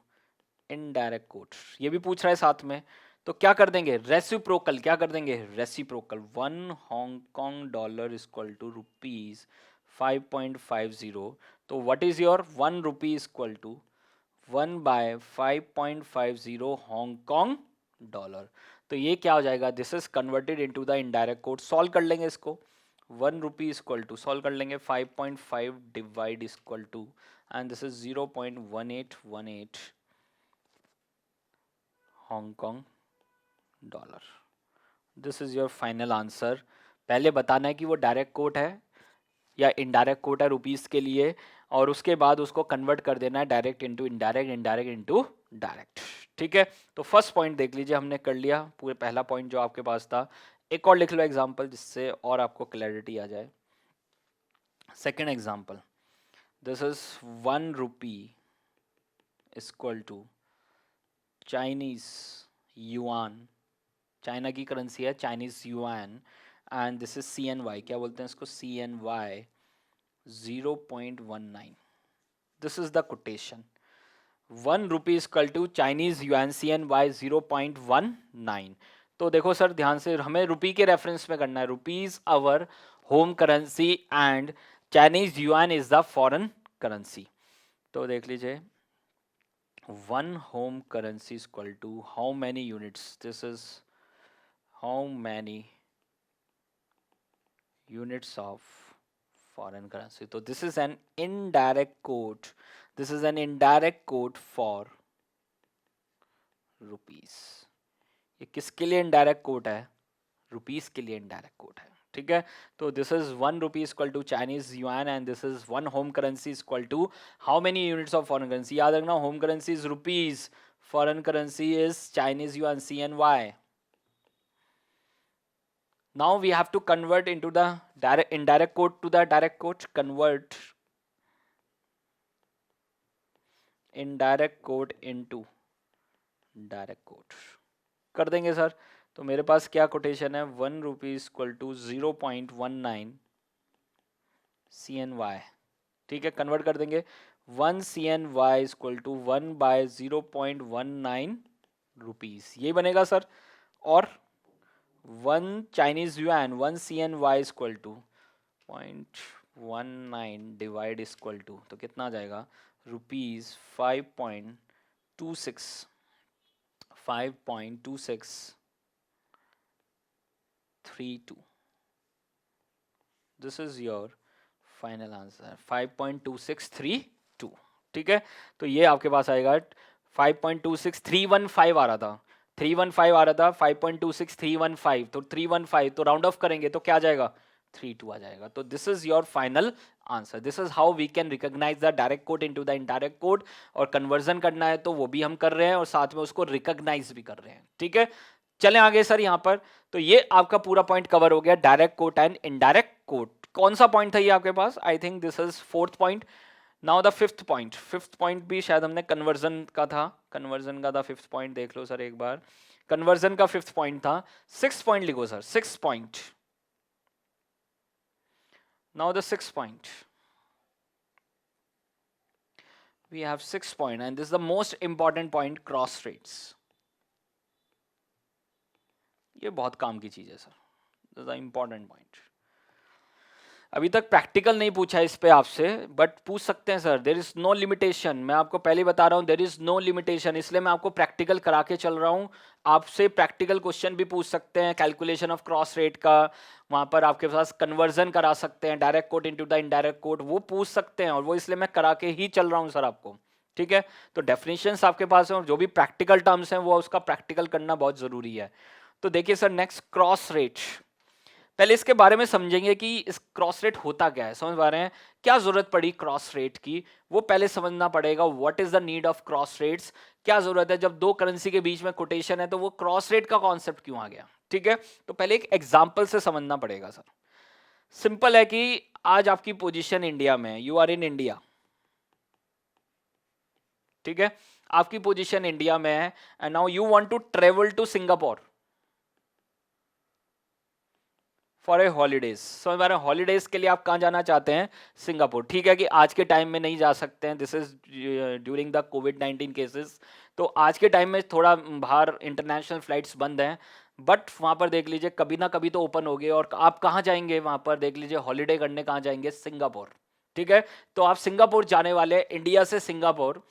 इनडायरेक्ट कोट, ये भी पूछ रहा है साथ में, तो क्या कर देंगे, रेसिप्रोकल, क्या कर देंगे, reciprocal, 1 Hong Kong dollar is equal to rupees 5.50, तो what is your 1 rupee is equal to 1/5.50 Hong Kong dollar. तो ये क्या हो जाएगा, this is converted into the indirect code, solve कर लेंगे इसको, 1 रुपी इक्वल टू, सॉल्व कर लेंगे, 5.5 divide equal to, and this is 0.1818 Hong Kong dollar. This is your final answer. पहले बताना है कि वो डायरेक्ट कोट है या इनडायरेक्ट कोट है रुपीस के लिए, और उसके बाद उसको कन्वर्ट कर देना है direct into indirect, indirect into direct, ठीक है। तो फर्स्ट पॉइंट देख लीजिए, हमने कर लिया पूरे, पहला पॉइंट जो आपके पास था। एक और लिख लो एग्जांपल, जिससे और आपको क्लैरिटी आ जाए। Second example, this is 1 rupee equal to Chinese yuan, China की करेंसी है Chinese yuan, and this is CNY, क्या बोलते हैं इसको, CNY 0.19, this is the quotation, 1 rupee equal to Chinese yuan CNY 0.19। तो देखो सर ध्यान से, हमें रुपी के रेफरेंस में करना है, rupees our home currency and Chinese yuan is the foreign currency. तो देख लीजिए, 1 home currency equal to how many units, this is how many units of foreign currency, so this is an indirect code, this is an indirect code for rupees। ये किसके लिए indirect code है, rupees के लिए indirect code है, ठीक है। तो this is 1 rupee equal to Chinese yuan and this is 1 home currency equal to how many units of foreign currency. याद रखना, home currency is rupees, foreign currency is Chinese yuan CNY। Now we have to convert into the direct indirect code to the direct code, convert indirect code into direct code कर देंगे sir. तो मेरे पास क्या quotation है, 1 rupee equal to 0.19 CNY, ठीक है, convert कर देंगे, 1 CNY इक्वल टू 1/0.19 रुपीज, ये बनेगा सर। और 1 Chinese yuan 1 CNY equal to 0.19 divide equal to, तो कितना आ जाएगा, rupees 5.2632। This is your final answer, 5.2632, ठीक है। तो ये आपके पास आएगा 5.26315 आ रहा था, 315 आ रहा था, 5.26315, तो 315, तो राउंड ऑफ करेंगे तो क्या आ जाएगा, 32 आ जाएगा। तो this is your final answer, this is how we can recognise the direct code into the indirect code. और कन्वर्जन करना है तो वो भी हम कर रहे हैं, और साथ में उसको रिकॉग्नाइज भी कर रहे हैं, ठीक है। चलें आगे सर यहाँ पर। तो ये आपका पूरा पॉइंट कवर हो गया, direct quote and indirect quote. कौन सा पॉइंट था ये आपके पास? I think this is fourth point. Now the fifth point. Fifth point भी शायद हमने कन्वर्जन का था, कन्वर्जन का था फिफ्थ पॉइंट, देख लो सर एक बार। कन्वर्जन का फिफ्थ पॉइंट था। सिक्स पॉइंट लिखो sir, six point. Now the six point, we have 6 point and this is the most important point, cross rates. ये बहुत काम की चीज है sir, this is the important point. अभी तक प्रैक्टिकल नहीं पूछा इस पे आपसे, बट पूछ सकते हैं sir. There is no limitation, मैं आपको पहले बता रहा हूँ, देर इज नो लिमिटेशन, इसलिए मैं आपको प्रैक्टिकल करा के चल रहा हूँ। आपसे प्रैक्टिकल क्वेश्चन भी पूछ सकते हैं, कैलकुलेशन ऑफ क्रॉस रेट का, वहां पर आपके पास कन्वर्जन करा सकते हैं, direct quote into the indirect coat, वो पूछ सकते हैं, और वो इसलिए मैं करा के ही चल रहा हूँ सर आपको। ठीक है, तो डेफिनेशंस आपके पास है, और जो भी प्रैक्टिकल टर्म्स हैं वो उसका प्रैक्टिकल करना बहुत जरूरी है। तो देखिए सर, नेक्स्ट क्रॉस रेट। पहले इसके बारे में समझेंगे कि इस क्रॉस रेट होता क्या है, समझ पा रहे हैं? क्या जरूरत पड़ी क्रॉस रेट की, वो पहले समझना पड़ेगा। What is the need of cross rates, क्या जरूरत है जब दो करेंसी के बीच में कोटेशन है, तो वो क्रॉस रेट का कॉन्सेप्ट क्यों आ गया? ठीक है, तो पहले एक एग्जाम्पल से समझना पड़ेगा सर। सिंपल है कि आज आपकी पोजीशन इंडिया में, यू आर इन इंडिया, ठीक है, आपकी पोजीशन इंडिया में है, and now you want to travel to Singapore for a holidays. समझ पा रहे हैं? हॉलीडेज के लिए आप कहाँ जाना चाहते हैं? सिंगापुर। ठीक है कि आज के टाइम में नहीं जा सकते हैं, this is during the covid cases, तो आज के टाइम में थोड़ा बाहर इंटरनेशनल फ्लाइट्स बंद हैं, बट वहाँ पर देख लीजिए कभी ना कभी तो ओपन हो गए, और आप कहाँ जाएंगे वहाँ पर? देख लीजिए हॉलीडे करने कहाँ जाएंगे? सिंगापुर। ठीक है, तो आप सिंगापुर जाने वाले, इंडिया से सिंगापुर,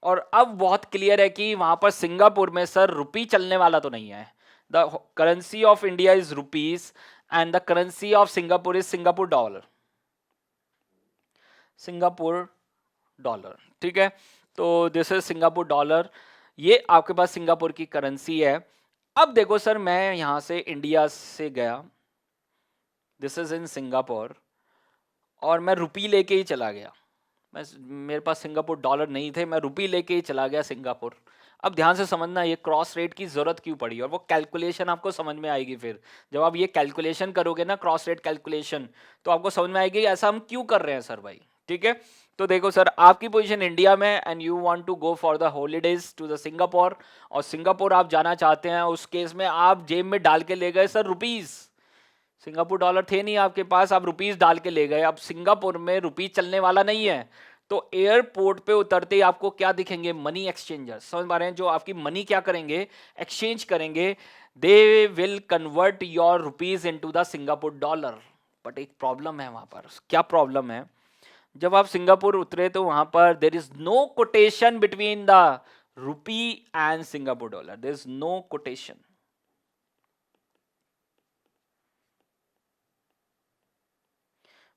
और अब बहुत क्लियर है कि वहाँ पर सिंगापुर में सर रुपी चलने वाला तो नहीं है। The currency of India is rupees and the currency of Singapore is Singapore dollar, Singapore dollar. ठीक है, तो दिस इज सिंगापुर डॉलर, ये आपके पास सिंगापुर की करेंसी है। अब देखो सर, मैं यहां से इंडिया से गया, दिस इज इन सिंगापुर, और मैं रुपी लेके ही चला गया। मेरे पास सिंगापुर डॉलर नहीं थे, मैं रुपी लेके ही चला गया सिंगापुर। अब ध्यान से समझना ये क्रॉस रेट की जरूरत क्यों पड़ी, और वो कैलकुलेशन आपको समझ में आएगी। फिर जब आप ये कैलकुलेशन करोगे ना, क्रॉस रेट कैलकुलेशन, तो आपको समझ में आएगी ऐसा हम क्यों कर रहे हैं सर भाई। ठीक है, तो देखो सर, आपकी पोजीशन इंडिया में, and you want to go for the holidays to the Singapore, और सिंगापुर आप जाना चाहते हैं, उस केस में आप जेब में डाल के ले गए सर रुपीज। सिंगापुर डॉलर थे नहीं आपके पास, आप रुपीज डाल के ले गए। अब सिंगापुर में रुपीज चलने वाला नहीं है, तो एयरपोर्ट पे उतरते ही आपको क्या दिखेंगे? Money exchanger. समझ पा रहे हैं? जो आपकी मनी क्या करेंगे? एक्सचेंज करेंगे। They will convert your rupees into the Singapore dollar. But एक प्रॉब्लम है वहां पर। क्या प्रॉब्लम है? जब आप सिंगापुर उतरे तो वहां पर there is no quotation between the rupee and Singapore dollar, there is no quotation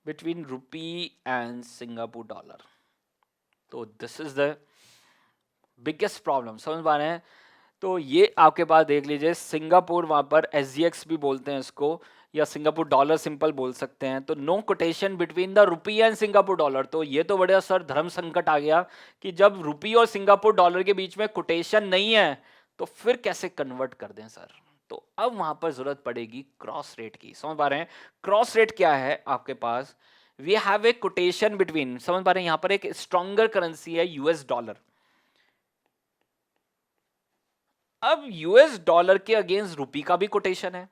between rupee and Singapore dollar. तो this is the biggest problem. समझ पा रहे हैं? तो ये आपके पास देख लीजिए, सिंगापुर वहां पर SGX भी बोलते हैं इसको, या सिंगापुर डॉलर सिंपल बोल सकते हैं। तो no quotation between the rupee and Singapore dollar. तो ये तो बड़ा सर धर्म संकट आ गया कि जब रुपी और सिंगापुर डॉलर के बीच में कोटेशन नहीं है, तो फिर कैसे कन्वर्ट कर दें सर? तो अब वहां पर जरूरत पड़ेगी क्रॉस रेट की। समझ पा रहे हैं? क्रॉस रेट क्या है आपके पास? We have a quotation between, समझ पा रहे हैं? यहां पर एक स्ट्रॉन्गर करेंसी है US डॉलर। अब US डॉलर के अगेंस्ट रुपी का भी कोटेशन है,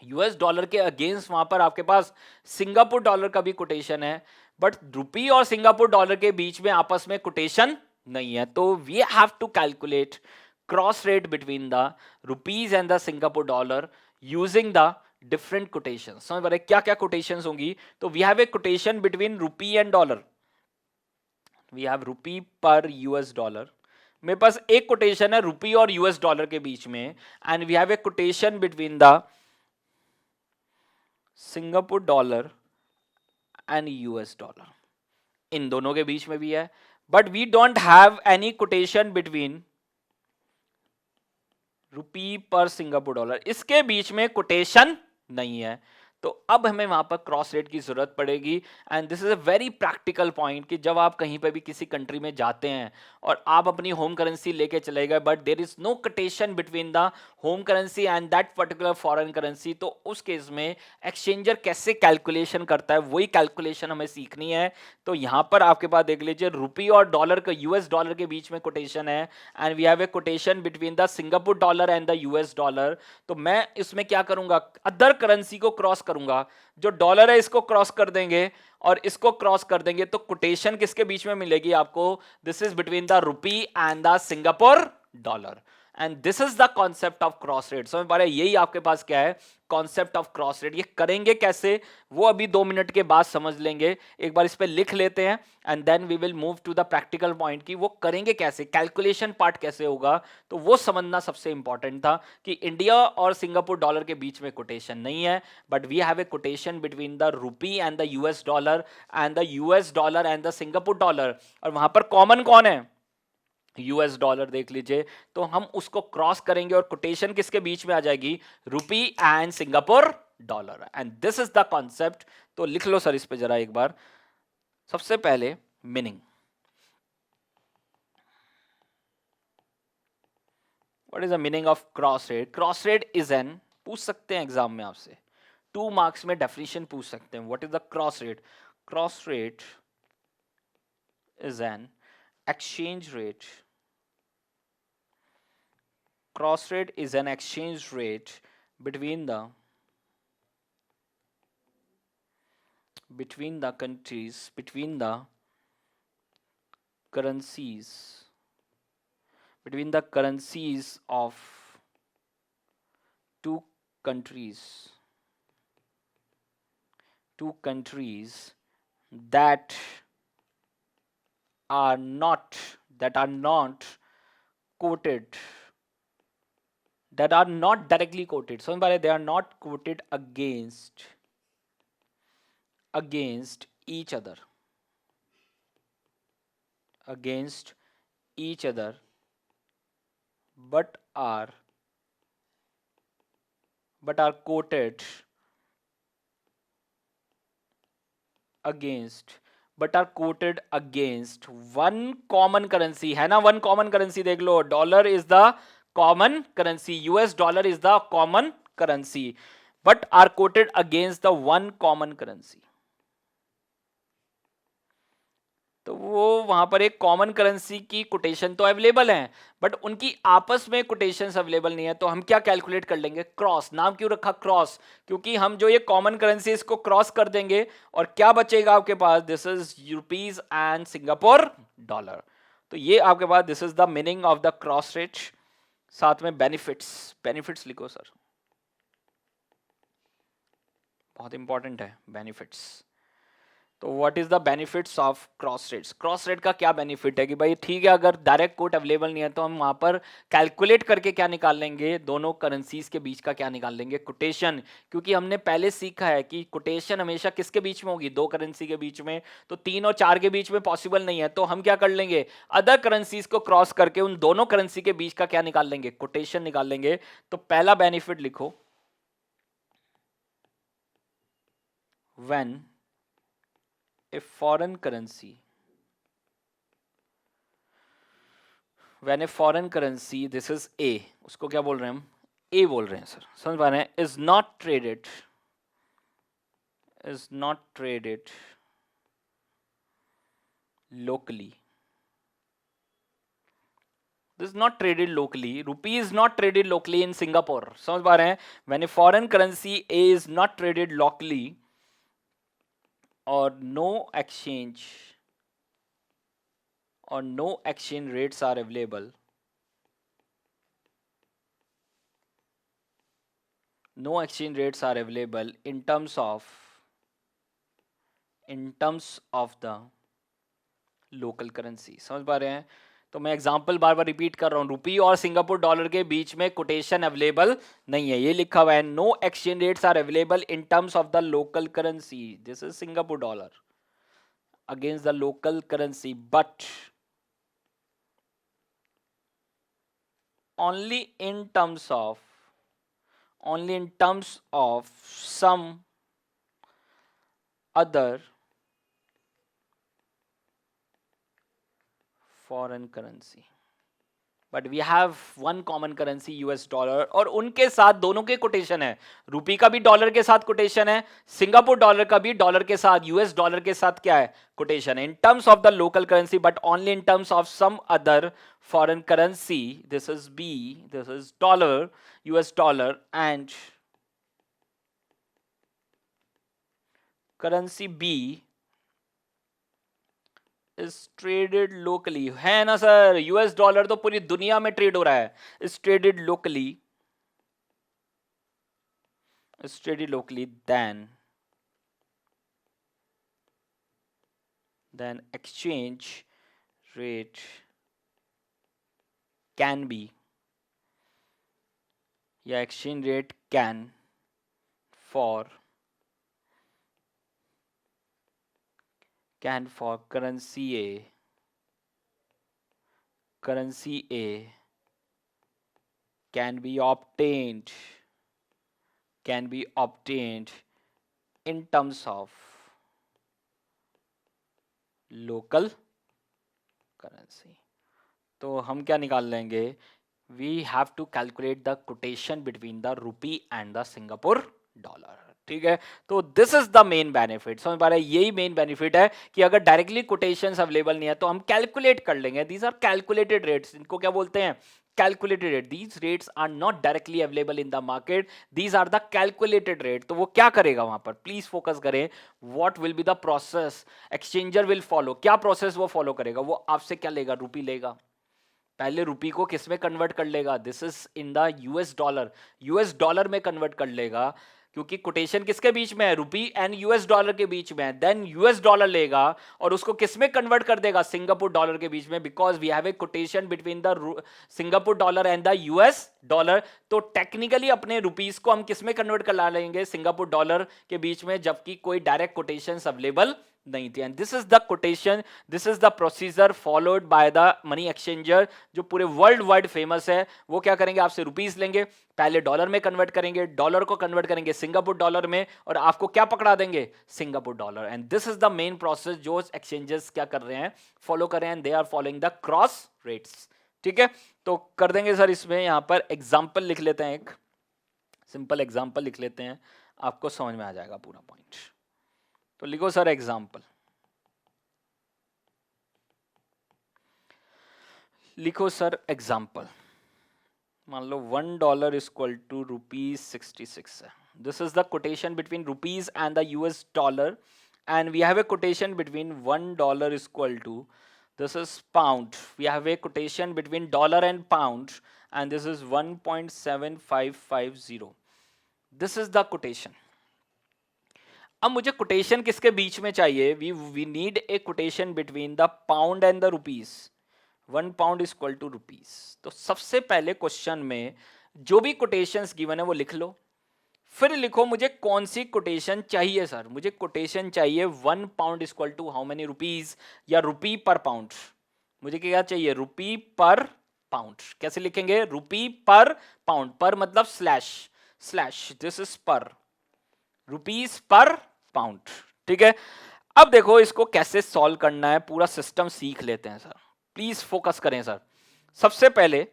US डॉलर के अगेंस्ट वहां पर आपके पास सिंगापुर डॉलर का भी कोटेशन है, बट रुपी और सिंगापुर डॉलर के बीच में आपस में कोटेशन नहीं है। तो we have to calculate cross rate between the rupees and the Singapore dollar using the different quotation. समझ पा रहे क्या क्या कोटेशन होंगी? तो we have a quotation between rupee and dollar, we have rupee per US dollar. मेरे पास एक quotation है रुपी और US डॉलर के बीच में, and we have a quotation between the Singapore dollar and US dollar. इन दोनों के बीच में भी है, but we don't have any quotation between rupee per Singapore dollar. इसके बीच में कोटेशन नहीं है। तो तो अब हमें वहां पर क्रॉस रेट की जरूरत पड़ेगी। And this is a very practical point कि जब आप कहीं पे भी किसी कंट्री में जाते हैं और आप अपनी होम करेंसी लेके चले गए, but there is no quotation between the home currency and that particular foreign currency, तो उस केस में एक्सचेंजर कैसे कैलकुलेशन करता है, वही कैलकुलेशन हमें सीखनी है। तो यहां पर आपके पास देख लीजिए, रुपी और डॉलर का, यूएस डॉलर के बीच में कोटेशन है, and we have a quotation between the Singapore dollar and the US dollar. तो मैं इसमें क्या करूंगा, अदर करेंसी को क्रॉस करूंगा, जो डॉलर है इसको क्रॉस कर देंगे और इसको क्रॉस कर देंगे, तो कोटेशन किसके बीच में मिलेगी आपको, this is between the rupee and the Singapore dollar. And this is the concept of cross rate. समझ पा रहे हैं, यही आपके पास क्या है, कॉन्सेप्ट ऑफ क्रॉस रेट। ये करेंगे कैसे वो अभी 2 मिनट के बाद समझ लेंगे, एक बार इस पे लिख लेते हैं and then we will move to the practical point कि वो करेंगे कैसे, कैलकुलेशन पार्ट कैसे होगा। तो वो समझना सबसे इंपॉर्टेंट था कि इंडिया और सिंगापुर डॉलर के बीच में कोटेशन नहीं है, but we have a quotation between the rupee and the US dollar and the US dollar and the Singapore dollar. और वहां पर कॉमन कौन है, यूएस डॉलर देख लीजिए। तो हम उसको क्रॉस करेंगे और कोटेशन किसके बीच में आ जाएगी, रुपी and Singapore dollar. And this is the concept. तो लिख लो सर इस पे जरा एक बार। सबसे पहले meaning, what is the meaning of cross rate. Cross rate is an, पूछ सकते हैं एग्जाम में आपसे, 2 मार्क्स में डेफिनेशन पूछ सकते हैं, what is the cross rate. Cross rate is an exchange rate, cross rate is an exchange rate between the countries, between the currencies, between the currencies of two countries, that are not, quoted, that are not directly quoted, so they are not quoted against each other, against each other, but are quoted against, one common currency, है ना, one common currency देख लो, dollar is the common currency, US dollar is the common currency, but are quoted against the one common currency। तो वो वहां पर एक common currency की quotation तो अवेलेबल है, बट उनकी आपस में कोटेशंस अवेलेबल नहीं है। तो हम क्या कैलकुलेट कर लेंगे, क्रॉस। नाम क्यों रखा क्रॉस, क्योंकि हम जो ये कॉमन करेंसी इसको क्रॉस कर देंगे और क्या बचेगा आपके पास, this is rupees and Singapore dollar. तो ये आपके पास, this is the meaning of the cross rate. साथ में बेनिफिट्स लिखो सर, बहुत इंपॉर्टेंट है बेनिफिट्स। तो what is the benefits of cross rates. Cross rate का क्या बेनिफिट है कि भाई ठीक है, अगर डायरेक्ट कोट अवेलेबल नहीं है तो हम वहां पर कैलकुलेट करके क्या निकाल लेंगे, दोनों करेंसीज के बीच का क्या निकाल लेंगे, कोटेशन। क्योंकि हमने पहले सीखा है कि कोटेशन हमेशा किसके बीच में होगी, दो करेंसी के बीच में। तो 3 और 4 के बीच में पॉसिबल नहीं है, तो हम क्या कर लेंगे, अदर करेंसीज को क्रॉस करके उन दोनों करेंसी के बीच का क्या निकाल लेंगे, कोटेशन निकाल लेंगे। तो पहला बेनिफिट लिखो, when a foreign currency, this is A, उसको क्या बोल रहे हैं हम, A बोल रहे हैं सर, समझ पा रहे हैं, is not traded locally, this is not traded locally, rupee is not traded locally in Singapore, समझ पा रहे हैं, when a foreign currency A is not traded locally or no exchange rates are available, in terms of the local currency. समझ पा रहे हैं, तो मैं एग्जांपल बार बार रिपीट कर रहा हूं, रुपी और सिंगापुर डॉलर के बीच में कोटेशन अवेलेबल नहीं है, ये लिखा हुआ है, no exchange rates are available in terms of the local currency, this is Singapore dollar against the local currency, but only in terms of some other foreign currency, but we have one common currency US dollar, और उनके साथ दोनों के quotation है, रुपी का भी dollar के साथ कोटेशन है, सिंगापुर डॉलर का भी डॉलर के साथ, यूएस डॉलर के साथ क्या है, कोटेशन है, in terms of the local currency but only in terms of some other foreign currency. This is B, this is dollar, US dollar, and currency B is traded locally. है ना sir, US dollar तो पूरी दुनिया में trade हो रहा है, is traded locally, is traded locally, then exchange rate can be, या exchange rate can for currency A can be obtained in terms of local currency. तो हम क्या निकाल लेंगे, we have to calculate the quotation between the rupee and the Singapore dollar. ठीक है, तो this is the main benefit. समझ पा रहे हैं, यही मेन बेनिफिट है कि अगर डायरेक्टली कोटेशंस अवेलेबल नहीं है तो हम कैलकुलेट कर लेंगे. दीज आर कैलकुलेटेड रेट्स, इनको क्या बोलते हैं, calculated rate. These rates are not directly available in the market, these are the calculated rate. तो वो क्या करेगा वहां पर, प्लीज फोकस करें. what will be the process exchanger will follow, क्या प्रोसेस वो फॉलो करेगा, वो आपसे क्या लेगा, रुपी लेगा, पहले रुपी को किस में कन्वर्ट कर लेगा, this is in the US dollar, US dollar में कन्वर्ट कर लेगा, क्योंकि कोटेशन किसके बीच में है, रुपी एंड यूएस डॉलर के बीच में है. देन यूएस डॉलर लेगा और उसको किस में कन्वर्ट कर देगा, सिंगापुर डॉलर के बीच में, because we have a quotation between the Singapore dollar and the US dollar. तो टेक्निकली अपने रुपीस को हम किस में कन्वर्ट कर ला लेंगे, सिंगापुर डॉलर के बीच में, जबकि कोई डायरेक्ट कोटेशन अवेलेबल नहीं थी. And this is the quotation, this is the procedure followed by the money exchanger, जो पूरे वर्ल्ड वाइड फेमस है. वो क्या करेंगे, आपसे रुपीस लेंगे, पहले डॉलर में कन्वर्ट करेंगे, डॉलर को कन्वर्ट करेंगे सिंगापुर डॉलर में, और आपको क्या पकड़ा देंगे, Singapore dollar. And this is the main process जो एक्सचेंजर्स क्या कर रहे हैं, फॉलो कर रहे हैं, they are following the cross rates. ठीक है, तो कर देंगे सर, इसमें यहां पर एग्जाम्पल लिख लेते हैं, एक सिंपल एग्जाम्पल लिख लेते हैं, आपको समझ में आ जाएगा पूरा पॉइंट. तो लिखो सर एग्जाम्पल, लिखो सर एग्जाम्पल. मान लो $1 इज इक्वल टू ₹66 है. This is the quotation between rupees and the US dollar, and we have a quotation between $1 is equal to, this is pound, we have a quotation between dollar and pound, and this is 1.7550. this is the quotation. अब मुझे quotation किसके बीच में चाहिए, we need a quotation between the pound and the rupees. 1 pound is equal to rupees. तो सबसे पहले question में जो भी कोटेशंस गिवन है वो लिख लो, फिर लिखो मुझे कौन सी कोटेशन चाहिए. सर मुझे कोटेशन चाहिए 1 pound equal to how many rupees, या रुपी पर पाउंड. मुझे क्या चाहिए, रुपी पर पाउंड. कैसे लिखेंगे, रुपी पर पाउंड, पर मतलब स्लैश, स्लैश, दिस इज पर, रुपीज पर पाउंड. ठीक है, अब देखो इसको कैसे सॉल्व करना है, पूरा सिस्टम सीख लेते हैं. सर प्लीज फोकस करें. सर सबसे पहले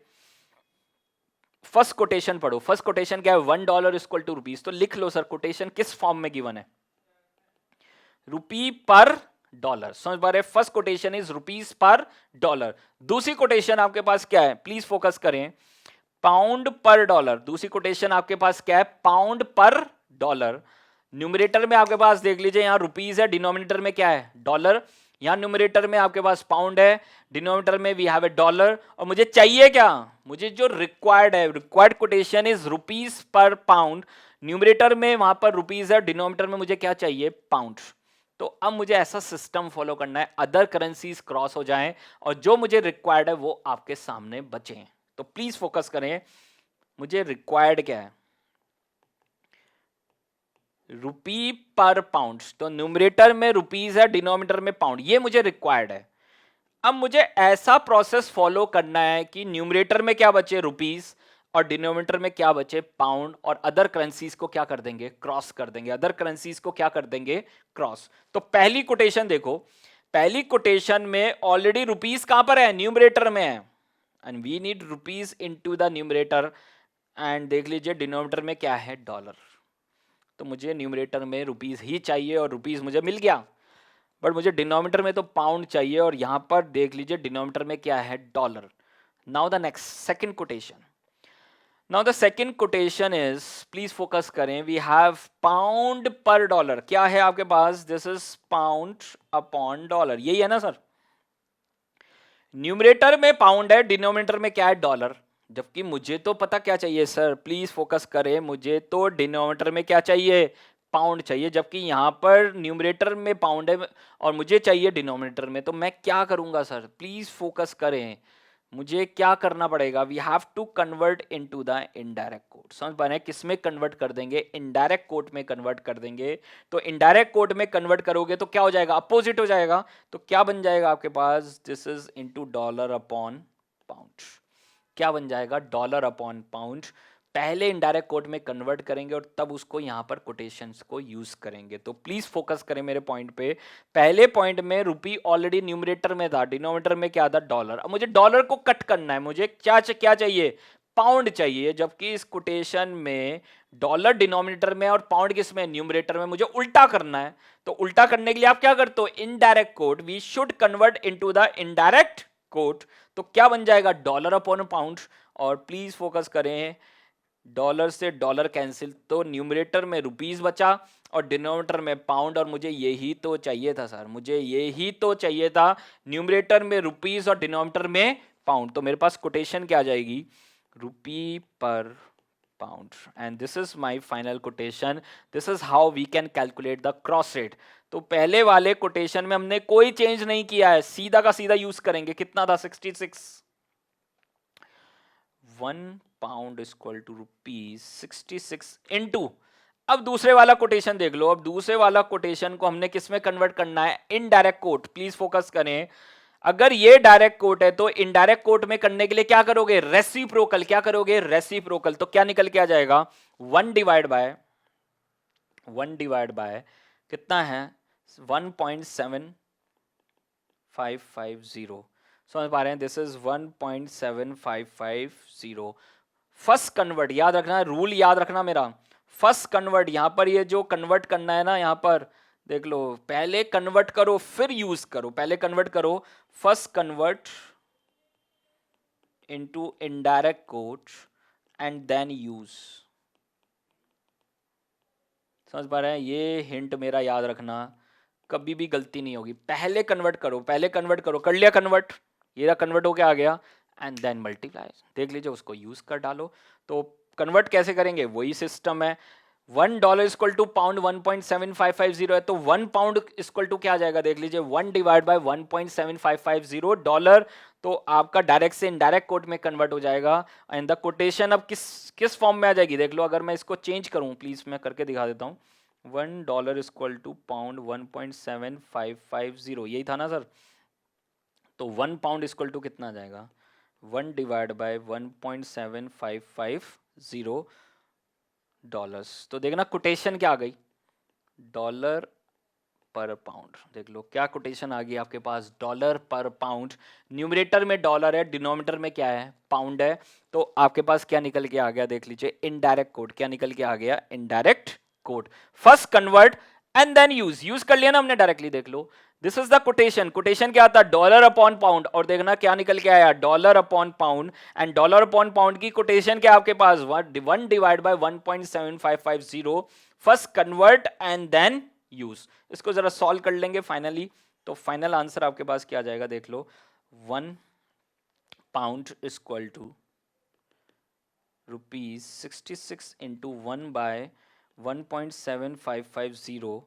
फर्स्ट कोटेशन पढ़ो. फर्स्ट कोटेशन क्या है, $1 इक्वल टू रुपीज. तो लिख लो सर कोटेशन किस फॉर्म में गिवन है, रुपी पर डॉलर. समझ पा रहे, first quotation is rupees per dollar. दूसरी कोटेशन आपके पास क्या है, प्लीज फोकस करें, पाउंड पर डॉलर. दूसरी कोटेशन आपके पास क्या है, पाउंड पर डॉलर. न्यूमरेटर में आपके पास देख लीजिए, यहां रुपीज है, डिनोमिनेटर में क्या है, डॉलर. यहां न्यूमरेटर में आपके पास पाउंड है, डिनोमिनेटर में वी हैव ए डॉलर. और मुझे चाहिए क्या, मुझे जो रिक्वायर्ड है, required quotation is rupees per pound. Numerator में वहां पर रुपीज है, डिनोमिनेटर में मुझे क्या चाहिए, पाउंड. तो अब मुझे ऐसा सिस्टम फॉलो करना है, अदर करेंसीज क्रॉस हो जाएं और जो मुझे रिक्वायर्ड है वो आपके सामने बचे. तो प्लीज फोकस करें, मुझे रिक्वायर्ड क्या है, रुपी पर पाउंड. तो न्यूमरेटर में रुपीज है, डिनोमिनेटर में पाउंड, ये मुझे रिक्वायर्ड है. अब मुझे ऐसा प्रोसेस फॉलो करना है कि न्यूमरेटर में क्या बचे, रुपीज, और डिनोमिनेटर में क्या बचे, पाउंड, और अदर करेंसीज को क्या कर देंगे, क्रॉस कर देंगे, अदर करेंसीज को क्या कर देंगे, क्रॉस। तो पहली कोटेशन देखो, पहली कोटेशन में ऑलरेडी रुपीस कहां पर है, न्यूमरेटर में है, and we need rupees into the numerator, and देख लीजिए डिनोमिनेटर में क्या है, डॉलर। तो मुझे न्यूमरेटर में रुपीस ही चाहिए और रुपीस मुझे मिल गया, बट मुझे डिनोमिनेटर में तो पाउंड चाहिए, और यहां पर देख लीजिए डिनोमिनेटर में क्या है, dollar. Now the next second quotation, now the second quotation is, please focus करें, we have pound per dollar, क्या है आपके पास, this is pound upon dollar, यही है ना सर। न्यूमरेटर में पाउंड है, डिनोमिनेटर में क्या है, डॉलर, जबकि मुझे तो पता क्या चाहिए सर, प्लीज फोकस करें, मुझे तो डिनोमिनेटर में क्या चाहिए, पाउंड चाहिए, जबकि यहां पर न्यूमरेटर में पाउंड है और मुझे चाहिए डिनोमिनेटर में। तो मैं क्या करूंगा सर, प्लीज फोकस करें, मुझे क्या करना पड़ेगा, we have to convert into the indirect code. समझ पा रहे हैं, किस में कन्वर्ट कर देंगे, इनडायरेक्ट कोड में कन्वर्ट कर देंगे। तो इनडायरेक्ट कोड में कन्वर्ट करोगे तो क्या हो जाएगा, अपोजिट हो जाएगा। तो क्या बन जाएगा आपके पास, this is into dollar upon pound, क्या बन जाएगा, डॉलर अपॉन पाउंड। पहले इनडायरेक्ट कोड में कन्वर्ट करेंगे और तब उसको यहां पर कोटेशंस को यूज करेंगे। तो प्लीज फोकस करें मेरे पॉइंट पे, पहले पॉइंट में रुपी ऑलरेडी न्यूमरेटर में था, डिनोमिनेटर में क्या था, डॉलर। अब मुझे डॉलर को कट करना है, मुझे क्या क्या चाहिए, पाउंड चाहिए, जबकि इस कोटेशन में डॉलर डिनोमिनेटर में और पाउंड किस में, न्यूमरेटर में। मुझे उल्टा करना है, तो उल्टा करने के लिए आप क्या करते हो, indirect quote, we should convert into the indirect quote. तो क्या बन जाएगा, डॉलर अपॉन पाउंड। और प्लीज फोकस करें, डॉलर से डॉलर कैंसिल, तो न्यूमरेटर में रुपीस बचा और डिनोमिनेटर में पाउंड, और मुझे यही तो चाहिए था सर, मुझे यही तो चाहिए था, न्यूमरेटर में रुपीस और डिनोमिनेटर में पाउंड। तो मेरे पास कोटेशन क्या आ जाएगी, rupee per pound, and this is my final quotation. This is how we can calculate the cross rate. तो पहले वाले कोटेशन में हमने कोई चेंज नहीं किया है, सीधा का सीधा यूज करेंगे। कितना था, 66, 1 pound equal to rupees 66 into, अब दूसरे वाला कोटेशन देख लो। अब दूसरे वाला कोटेशन को हमने किस में कन्वर्ट करना है, इनडायरेक्ट कोट। प्लीज फोकस करें, अगर ये डायरेक्ट कोट है तो इनडायरेक्ट कोट में करने के लिए क्या करोगे, रेसिप्रोकल। क्या करोगे, रेसिप्रोकल। तो क्या निकल के आ जाएगा, 1 डिवाइड बाय कितना है, 1.7550। समझ पा रहे हैं, दिस इज 1.7550। फर्स्ट कन्वर्ट, याद रखना, रूल याद रखना मेरा, फर्स्ट कन्वर्ट। यहां पर ये जो कन्वर्ट करना है ना, यहां पर देख लो, पहले कन्वर्ट करो फिर यूज करो, पहले कन्वर्ट करो, first convert into indirect quote and then use. समझ पा रहे हैं, ये हिंट मेरा याद रखना, कभी भी गलती नहीं होगी। पहले कन्वर्ट करो, पहले कन्वर्ट करो, कर लिया कन्वर्ट, ये कन्वर्ट होके आ गया, एंड देन मल्टीप्लाई, देख लीजिए उसको यूज कर डालो। तो कन्वर्ट कैसे करेंगे, वही सिस्टम है। $1 इक्वल टू पाउंड 1.7550 है, तो 1 पाउंड इक्वल टू क्या आ जाएगा, देख लीजिए, 1 डिवाइड बाय 1.7550 डॉलर। तो आपका डायरेक्ट से इनडायरेक्ट कोट में कन्वर्ट हो जाएगा। एंड द कोटेशन अब किस किस फॉर्म में आ जाएगी, देख लो। अगर मैं इसको चेंज करूं, प्लीज मैं करके दिखा देता हूं, $1 इक्वल टू पाउंड 1.7550, यही था ना सर। तो 1 पाउंड इक्वल टू कितना आ जाएगा, 1 डिवाइड बाय 1.7550 डॉलर्स। तो देखना कोटेशन क्या आ गई, डॉलर पर पाउंड। देख लो क्या कोटेशन आ गई आपके पास, डॉलर पर पाउंड। न्यूमरेटर में डॉलर है, डिनोमिनेटर में क्या है, पाउंड है। तो आपके पास क्या निकल के आ गया, देख लीजिए, इनडायरेक्ट कोड। क्या निकल के आ गया, indirect code. First convert and then use कर लिया ना हमने डायरेक्टली, देख लो। This is the quotation. Quotation क्या आता है, डॉलर अपॉन पाउंड, और देखना क्या निकल के आया, dollar upon pound. And dollar upon pound की कोटेशन क्या आपके पास, 1 divide by 1.7550। First convert and then use. इसको जरा सॉल्व कर लेंगे फाइनली। तो फाइनल आंसर आपके पास क्या आ जाएगा, देख लो, 1 pound equal to ₹66 into 1 by 1.7550।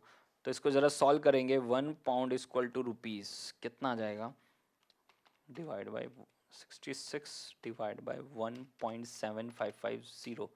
तो इसको जरा सॉल्व करेंगे, 1 पाउंड इक्वल टू रुपीज कितना आ जाएगा, divide by 66 divide by 1.7550,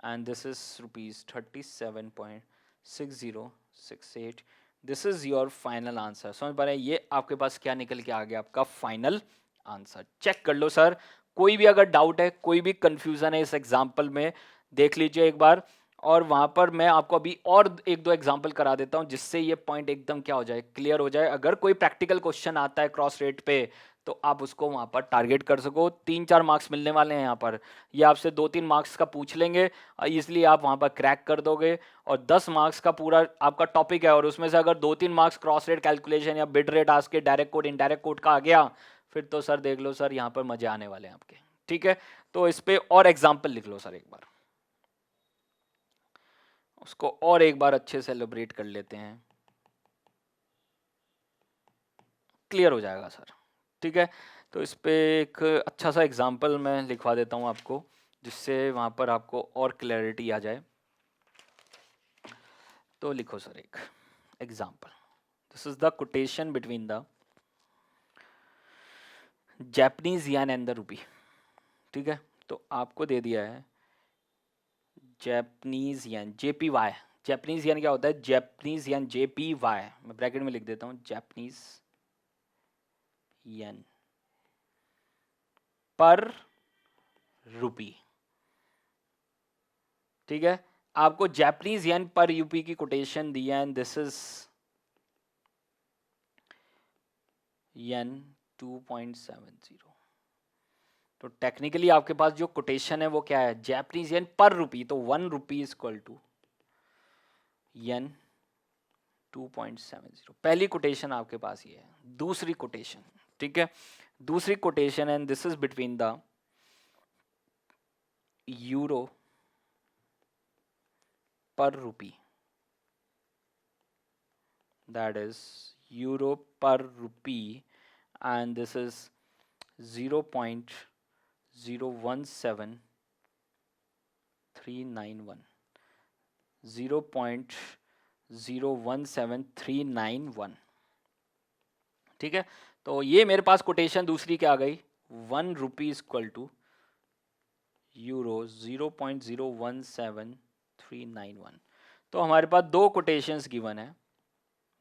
and this is ₹37.6068। This is your final answer. समझ पा रहे हैं, ये आपके पास क्या निकल के आ गया, आपका फाइनल आंसर। चेक कर लो सर, कोई भी अगर डाउट है, कोई भी कंफ्यूजन है इस एग्जाम्पल में, देख लीजिए एक बार। और वहां पर मैं आपको अभी और एक दो एग्जाम्पल करा देता हूं जिससे ये पॉइंट एकदम क्या हो जाए, क्लियर हो जाए। अगर कोई प्रैक्टिकल क्वेश्चन आता है क्रॉस रेट पे तो आप उसको वहां पर टारगेट कर सको। 3-4 मार्क्स मिलने वाले हैं यहाँ पर, ये आपसे 2-3 मार्क्स का पूछ लेंगे, इसलिए आप वहां पर क्रैक कर दोगे। और 10 मार्क्स का पूरा आपका टॉपिक है, और उसमें से अगर 2-3 मार्क्स क्रॉस रेट कैलकुलेशन या बिड रेट आज के डायरेक्ट कोड इनडायरेक्ट कोड का आ गया, फिर तो सर देख लो सर, यहाँ पर मजे आने वाले हैं आपके। ठीक है, तो इस पे और एग्जाम्पल लिख लो सर एक बार, उसको और एक बार अच्छे से एलिब्रेट कर लेते हैं, क्लियर हो जाएगा सर। ठीक है, तो इस पे एक अच्छा सा एग्जाम्पल मैं लिखवा देता हूँ आपको, जिससे वहाँ पर आपको और क्लैरिटी आ जाए। तो लिखो सर एक example, this is the quotation between the Japanese yen and the rupee. ठीक है, तो आपको दे दिया है Japanese yen JPY। Japanese yen क्या होता है, जापानीज येन JPY, मैं ब्रैकेट में लिख देता हूँ, जापानीज येन पर रूपी। ठीक है, आपको जापानीज येन पर यूपी की कोटेशन दी है, एंड दिस इज येन 2.70। तो टेक्निकली आपके पास जो कोटेशन है वो क्या है, जापानीज येन पर रूपी, तो 1 rupee is equal to yen 2.70। पहली कोटेशन आपके पास ये है। दूसरी कोटेशन, ठीक है, दूसरी quotation, and this is between the euro पर रूपी, that is euro per rupee, and this is 0.017391, 0.017391। ठीक है, तो ये मेरे पास कोटेशन दूसरी क्या आ गई, 1 रुपी इक्वल टू यूरो 0.017391। तो हमारे पास दो कोटेशंस गिवन है,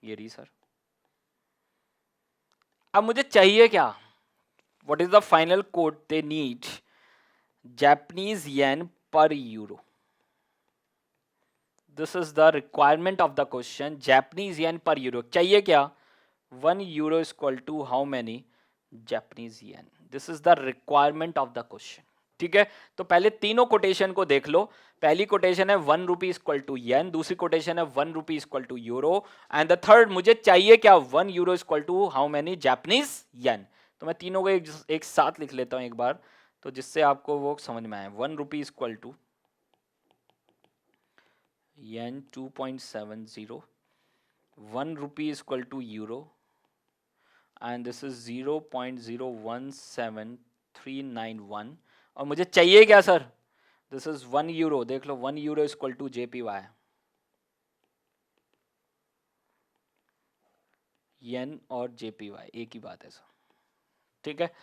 ये रही सर। अब मुझे चाहिए क्या, what is the final code they need, Japanese yen per euro. This is the requirement of the question, Japanese yen per euro. चाहिए क्या, 1 euro equal to how many Japanese yen. This is the requirement of the question. ठीक है, तो पहले तीनों quotation को देख लो। पहली कोटेशन है 1 रुपी इक्वल टू येन, दूसरी कोटेशन है 1 rupee equal to euro, and the third मुझे चाहिए क्या, 1 euro equal to how many Japanese yen. तो मैं तीनों को एक साथ लिख लेता हूं एक बार, तो जिससे आपको वो समझ में आए। 1 rupee equal to yen 2.70, 1 rupee equal to euro, and this is 0.017391। और मुझे चाहिए क्या सर, दिस इज 1 यूरो, देख लो 1 यूरो इक्वल टू JPY, येन और JPY एक ही बात है सर। ठीक है,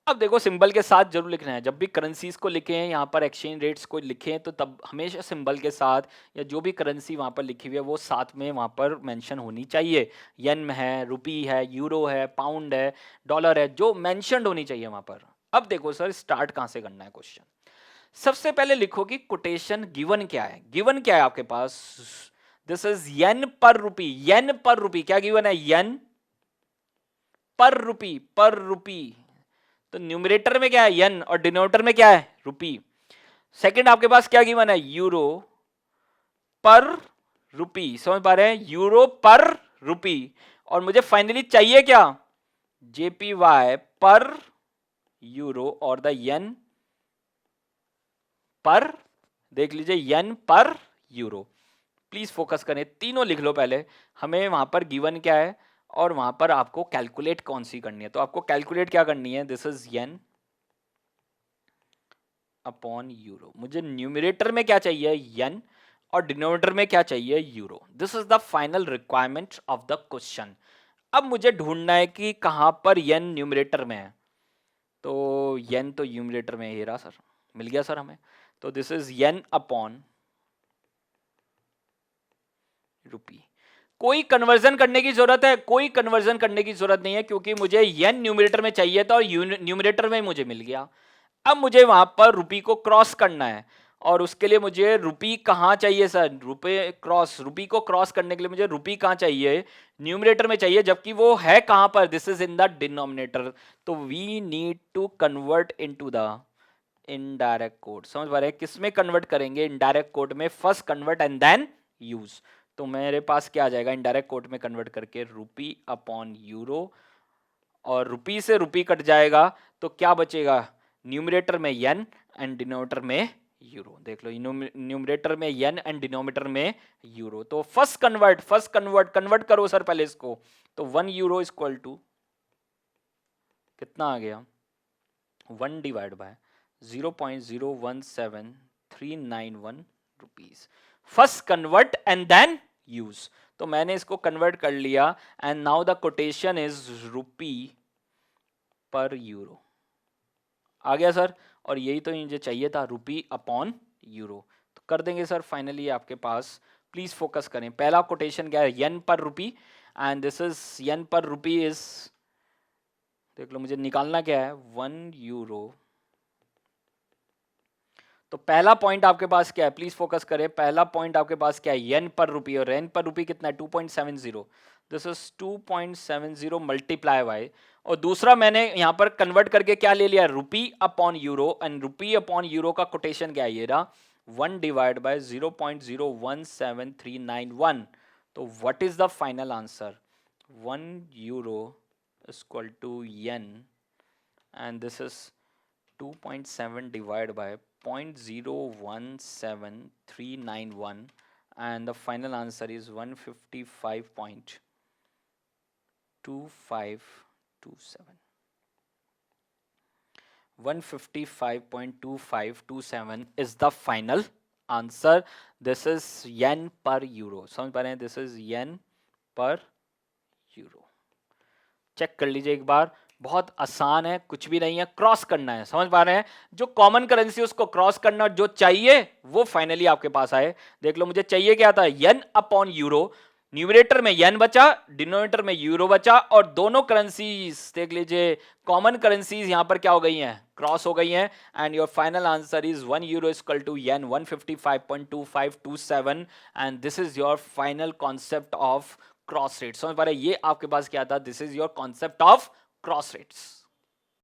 अब देखो सिंबल के साथ जरूर लिखना है, जब भी करेंसीज को लिखे हैं यहाँ पर, एक्सचेंज रेट्स को लिखे तो तब हमेशा सिंबल के साथ, या जो भी करेंसी वहाँ पर लिखी हुई है वो साथ में वहाँ पर मेंशन होनी चाहिए। येन है, रुपी है, यूरो है, पाउंड है, डॉलर है, जो मेंशनड होनी चाहिए वहाँ पर। अब देखो सर स्टार्ट कहाँ से करना है क्वेश्चन। सबसे पहले लिखो कि कोटेशन गिवन क्या है। गिवन क्या है आपके पास, दिस इज येन पर रुपी। येन पर रुपी क्या गिवन है, येन पर रुपी, पर रुपी। तो न्यूमरेटर में क्या है, येन, और डिनोमिनेटर में क्या है, रुपी। सेकंड आपके पास क्या गिवन है, यूरो पर रुपी। समझ पा रहे हैं, यूरो पर रुपी। और मुझे फाइनली चाहिए क्या, JPY पर यूरो, और द येन पर, देख लीजिए, येन पर यूरो। प्लीज फोकस करें, तीनों लिख लो पहले। हमें वहां पर गिवन क्या है, और वहां पर आपको कैलकुलेट कौन सी करनी है। तो आपको कैलकुलेट क्या करनी है, this is yen upon euro. मुझे न्यूमरेटर में क्या चाहिए, येन, और डिनोमिनेटर में क्या चाहिए, euro. This is the final requirement of the question. अब मुझे ढूंढना है कि कहां पर येन न्यूमरेटर में है। तो येन तो न्यूमरेटर में, ये रहा सर, मिल गया सर हमें। तो दिस इज येन अपॉन रुपी। कोई कन्वर्जन करने की जरूरत है, कोई कन्वर्जन करने की जरूरत नहीं है, क्योंकि मुझे येन न्यूमरेटर में चाहिए था और न्यूमरेटर में मुझे मिल गया। अब मुझे वहां पर रुपी को क्रॉस करना है, और उसके लिए मुझे रुपी कहाँ चाहिए सर, रुपी को क्रॉस करने के लिए मुझे रुपी कहाँ चाहिए, न्यूमरेटर में चाहिए, जबकि वो है कहाँ पर, this is in the denominator. तो we need to convert into the indirect code. समझ पा रहे हैं, किस में कन्वर्ट करेंगे, इनडायरेक्ट कोड में। First convert and then use. तो मेरे पास क्या आ जाएगा, इनडायरेक्ट कोड में कन्वर्ट करके रुपी अपॉन यूरो, और रुपी से रुपी कट जाएगा तो क्या बचेगा, न्यूमरेटर में येन एंड डिनोमिनेटर में यूरो। देख लो, न्यूमरेटर में येन एंड डिनोमिनेटर में यूरो। तो फर्स्ट कन्वर्ट करो सर पहले इसको। तो 1 यूरो इक्वल टू कितना आ गया, 1 divide by 0.017391 rupees. First convert and then use. तो मैंने इसको कन्वर्ट कर लिया, and now the quotation is rupee per euro. आ गया सर, और यही तो मुझे चाहिए था, रुपी अपॉन यूरो। तो कर देंगे सर फाइनली आपके पास। प्लीज फोकस करें, पहला कोटेशन क्या है, येन पर रुपी, एंड दिस इज येन पर रुपी इज, देख लो मुझे निकालना क्या है, 1 यूरो। तो पहला पॉइंट आपके पास क्या है, प्लीज फोकस करें, पहला पॉइंट आपके पास क्या है, येन पर रुपी, और येन पर रुपी कितना है, 2.70। दिस इज 2.70 मल्टीप्लाई बाय, और दूसरा मैंने यहां पर कन्वर्ट करके क्या ले लिया, rupee upon euro, and rupee upon euro का कोटेशन क्या है, ये रहा 1 डिवाइड बाय 0.017391। तो what is the final answer, 1 euro equal to yen, and this is 2.7 divided by 0.017391, and the final answer is 155.2527. 155.2527 is the final answer. This is yen per euro. समझ पा रहे हैं, this is yen per euro. Check कर लीजिए एक बार, बहुत आसान है, कुछ भी नहीं है, क्रॉस करना है। समझ पा रहे हैं, जो कॉमन करेंसी उसको क्रॉस करना, जो चाहिए वो फाइनली आपके पास आए। देख लो मुझे चाहिए क्या था, येन अपॉन यूरो, न्यूमरेटर में येन बचा, डिनोमिनेटर में यूरो बचा, और दोनों करेंसीज देख लीजिए, कॉमन करेंसीज यहां पर क्या हो गई हैं, क्रॉस हो गई हैं, and your final answer is 1 euro equal to yen 155.2527, and this is your final concept of cross rate. समझ पा रहे हैं, ये आपके पास क्या था, this is your concept of cross rates.